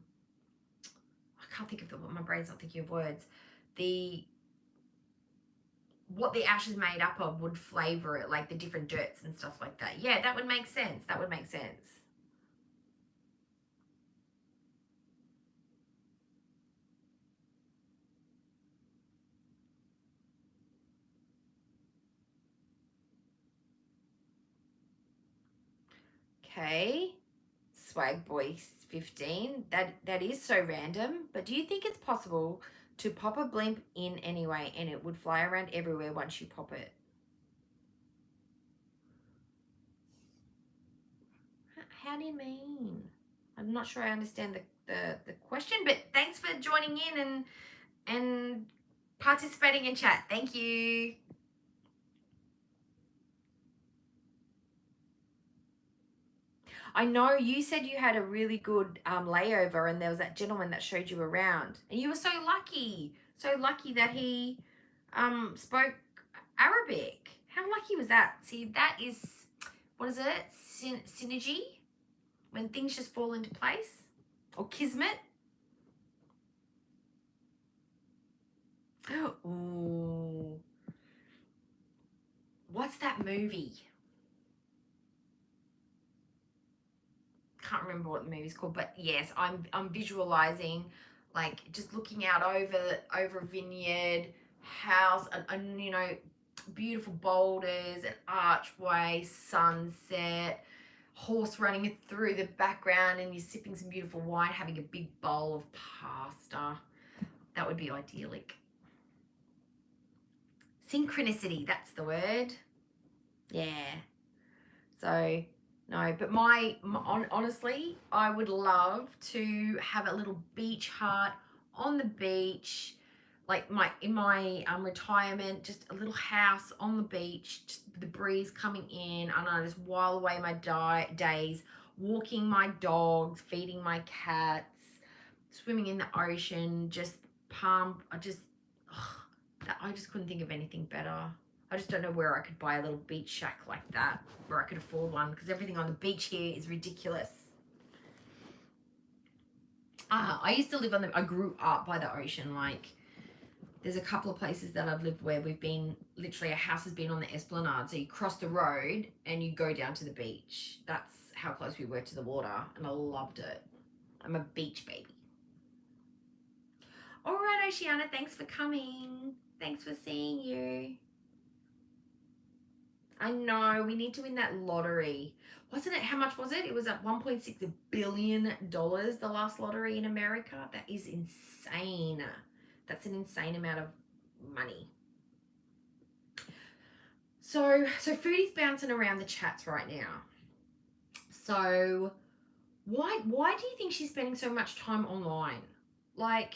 can't think of my brain's not thinking of words. What the ash is made up of would flavor it, like the different dirts and stuff like that. Yeah, that would make sense. That would make sense. Okay. Swag Boy 15. That is so random. But do you think it's possible to pop a blimp in anyway and it would fly around everywhere once you pop it? How do you mean? I'm not sure I understand the question, but thanks for joining in and participating in chat. Thank you. I know you said you had a really good layover and there was that gentleman that showed you around. And you were so lucky. So lucky that he spoke Arabic. How lucky was that? See, that is, what is it? Synergy? When things just fall into place? Or kismet? Ooh. What's that movie? Can't remember what the movie's called, but yes, I'm visualizing, like, just looking out over a vineyard, house, and you know, beautiful boulders, an archway, sunset, horse running through the background, and you're sipping some beautiful wine, having a big bowl of pasta. That would be idyllic. Synchronicity, that's the word. Yeah. So no, but honestly, I would love to have a little beach hut on the beach, like in my retirement, just a little house on the beach, just the breeze coming in, and I just while away my days, walking my dogs, feeding my cats, swimming in the ocean, just I just couldn't think of anything better. I just don't know where I could buy a little beach shack like that, where I could afford one, because everything on the beach here is ridiculous. I used to live I grew up by the ocean. Like, there's a couple of places that I've lived where we've been, literally a house has been on the Esplanade. So you cross the road and you go down to the beach. That's how close we were to the water, and I loved it. I'm a beach baby. All right, Oceana, thanks for coming. Thanks for seeing you. I know, we need to win that lottery. Wasn't it, how much was it? It was at $1.6 billion, the last lottery in America. That is insane. That's an insane amount of money. So Foodie's bouncing around the chats right now. So why do you think she's spending so much time online? Like,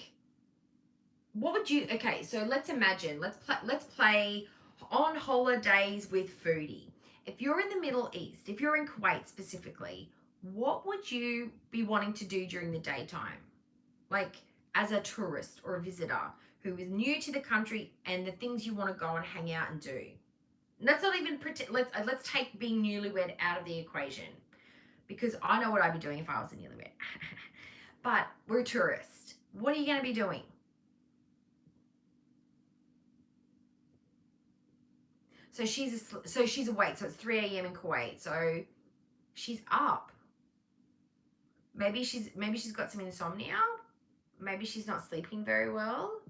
what would you, okay, so let's imagine, let's play on holidays with Foodie. If you're in the Middle East, if you're in Kuwait specifically, what would you be wanting to do during the daytime? Like, as a tourist or a visitor who is new to the country, and the things you want to go and hang out and do. And that's not even let's take being newlywed out of the equation, because I know what I'd be doing if I was a newlywed. But we're a tourist. What are you going to be doing? So she's awake. So it's 3 a.m. in Kuwait. So she's up. Maybe she's got some insomnia. Maybe she's not sleeping very well.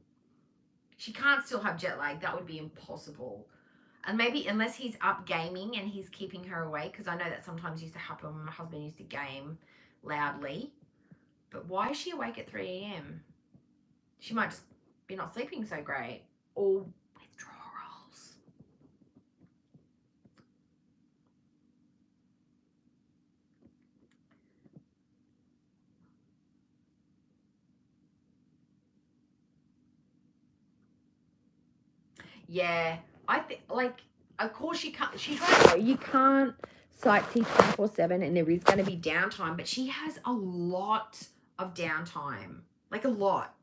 She can't still have jet lag. That would be impossible. And maybe unless he's up gaming and he's keeping her awake, because I know that sometimes used to happen when my husband used to game loudly. But why is she awake at 3 a.m.? She might just be not sleeping so great. Or withdrawals. Yeah, I think, like, of course she can't. She's right though. You can't sightsee 24/7, and there is going to be downtime. But she has a lot of downtime, like a lot.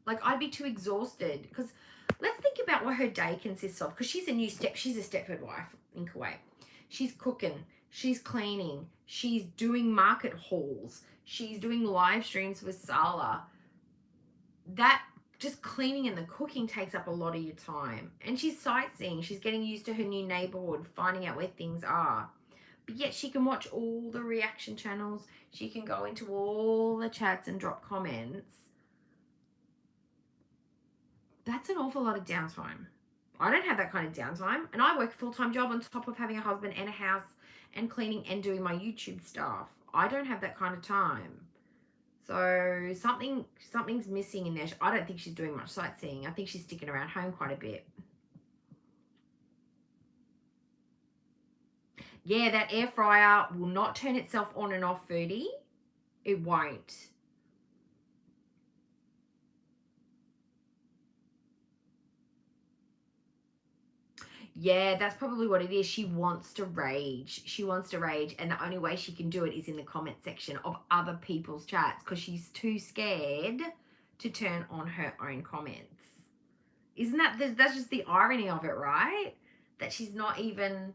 Like, I'd be too exhausted, because let's think about what her day consists of. Because she's a Stepford wife in Kuwait. She's cooking. She's cleaning. She's doing market hauls. She's doing live streams with Salah. That just cleaning and the cooking takes up a lot of your time. And she's sightseeing. She's getting used to her new neighborhood, finding out where things are. But yet she can watch all the reaction channels. She can go into all the chats and drop comments. That's an awful lot of downtime. I don't have that kind of downtime. And I work a full-time job on top of having a husband and a house and cleaning and doing my YouTube stuff. I don't have that kind of time. So something's missing in there. I don't think she's doing much sightseeing. I think she's sticking around home quite a bit. Yeah, that air fryer will not turn itself on and off, Foodie. It won't. Yeah, that's probably what it is. She wants to rage. She wants to rage. And the only way she can do it is in the comment section of other people's chats because she's too scared to turn on her own comments. Isn't that's just the irony of it, right? That she's not even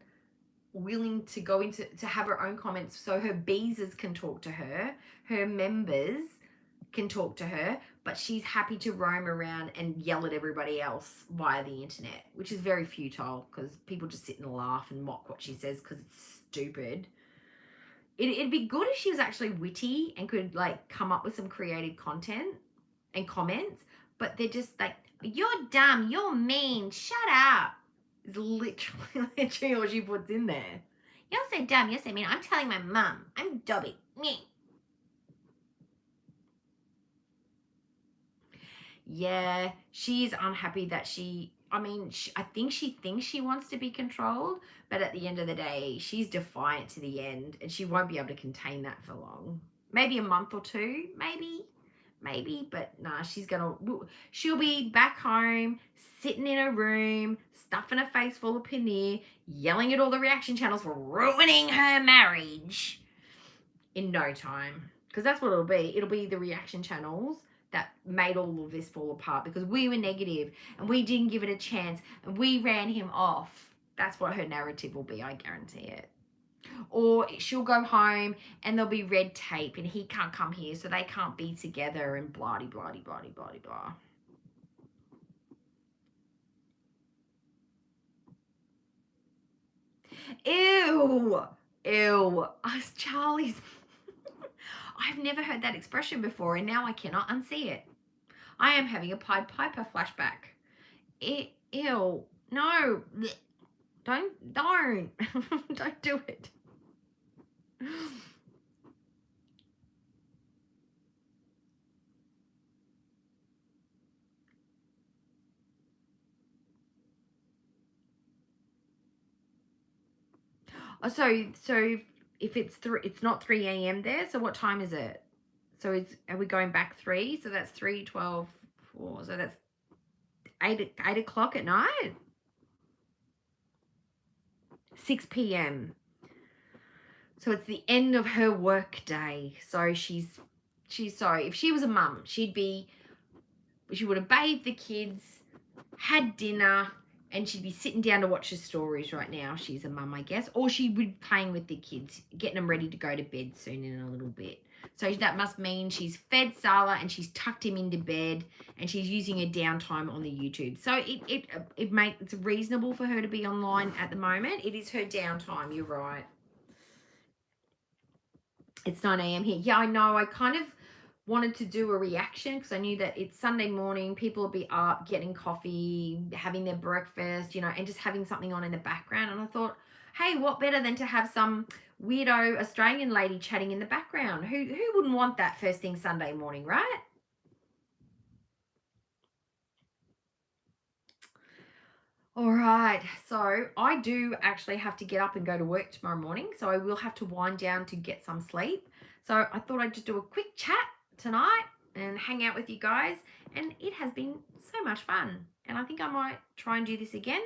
willing to go into to have her own comments so her beesers can talk to her members can talk to her, but she's happy to roam around and yell at everybody else via the internet, which is very futile because people just sit and laugh and mock what she says because it's stupid. It'd be good if she was actually witty and could like come up with some creative content and comments, but they're just like, you're dumb, you're mean, shut up. It's literally all she puts in there. You're so dumb, you're so mean. I'm telling my mum. I'm Dobby. Me. Yeah, she's unhappy that I think she thinks she wants to be controlled, but at the end of the day, she's defiant to the end and she won't be able to contain that for long. Maybe a month or two, maybe, but nah, she'll be back home, sitting in her room, stuffing her face full of paneer, yelling at all the reaction channels for ruining her marriage in no time. Because that's what it'll be. It'll be the reaction channels that made all of this fall apart because we were negative and we didn't give it a chance and we ran him off. That's what her narrative will be, I guarantee it. Or she'll go home and there'll be red tape and he can't come here so they can't be together and blah, blah, blah, blah, blah, blah. Ew. Ew. Charlie's... I've never heard that expression before and now I cannot unsee it. I am having a Pied Piper flashback. Ew. No. Don't. Don't do it. Oh, so if it's not 3 a.m. there, so what time is it? So are we going back 3? So that's 3, 12, 4. So that's 8 o'clock at night? 6 p.m. So it's the end of her work day. So she's sorry. If she was a mum, she would have bathed the kids, had dinner, and she'd be sitting down to watch the stories right now. She's a mum, I guess. Or she'd be playing with the kids, getting them ready to go to bed soon in a little bit. So that must mean she's fed Sala and she's tucked him into bed and she's using her downtime on the YouTube. So it's reasonable for her to be online at the moment. It is her downtime, you're right. It's 9 a.m. here. Yeah, I know. I kind of wanted to do a reaction because I knew that it's Sunday morning. People will be up, getting coffee, having their breakfast, and just having something on in the background. And I thought, hey, what better than to have some weirdo Australian lady chatting in the background? Who wouldn't want that first thing Sunday morning, right? All right, so I do actually have to get up and go to work tomorrow morning, so I will have to wind down to get some sleep. So I thought I'd just do a quick chat tonight and hang out with you guys, and it has been so much fun. And I think I might try and do this again.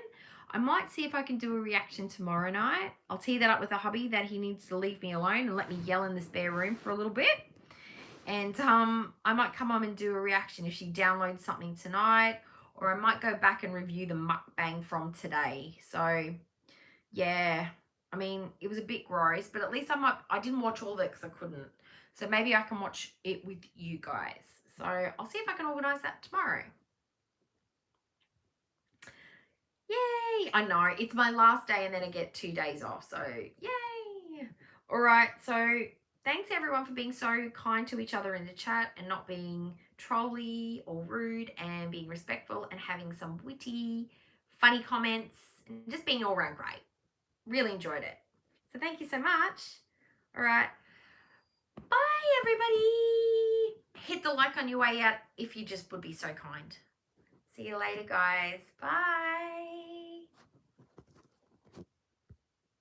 I might see if I can do a reaction tomorrow night. I'll tee that up with a hubby that he needs to leave me alone and let me yell in the spare room for a little bit. And I might come on and do a reaction if she downloads something tonight, or I might go back and review the mukbang from today. So, yeah, I mean, it was a bit gross, but at least I didn't watch all of it because I couldn't. So maybe I can watch it with you guys. So I'll see if I can organise that tomorrow. Yay! I know, it's my last day and then I get 2 days off. So, yay! All right, so thanks everyone for being so kind to each other in the chat and not being trolly or rude and being respectful and having some witty, funny comments and just being all around great. Really enjoyed it. So thank you so much. All right. Bye, everybody. Hit the like on your way out if you just would be so kind. See you later, guys. Bye.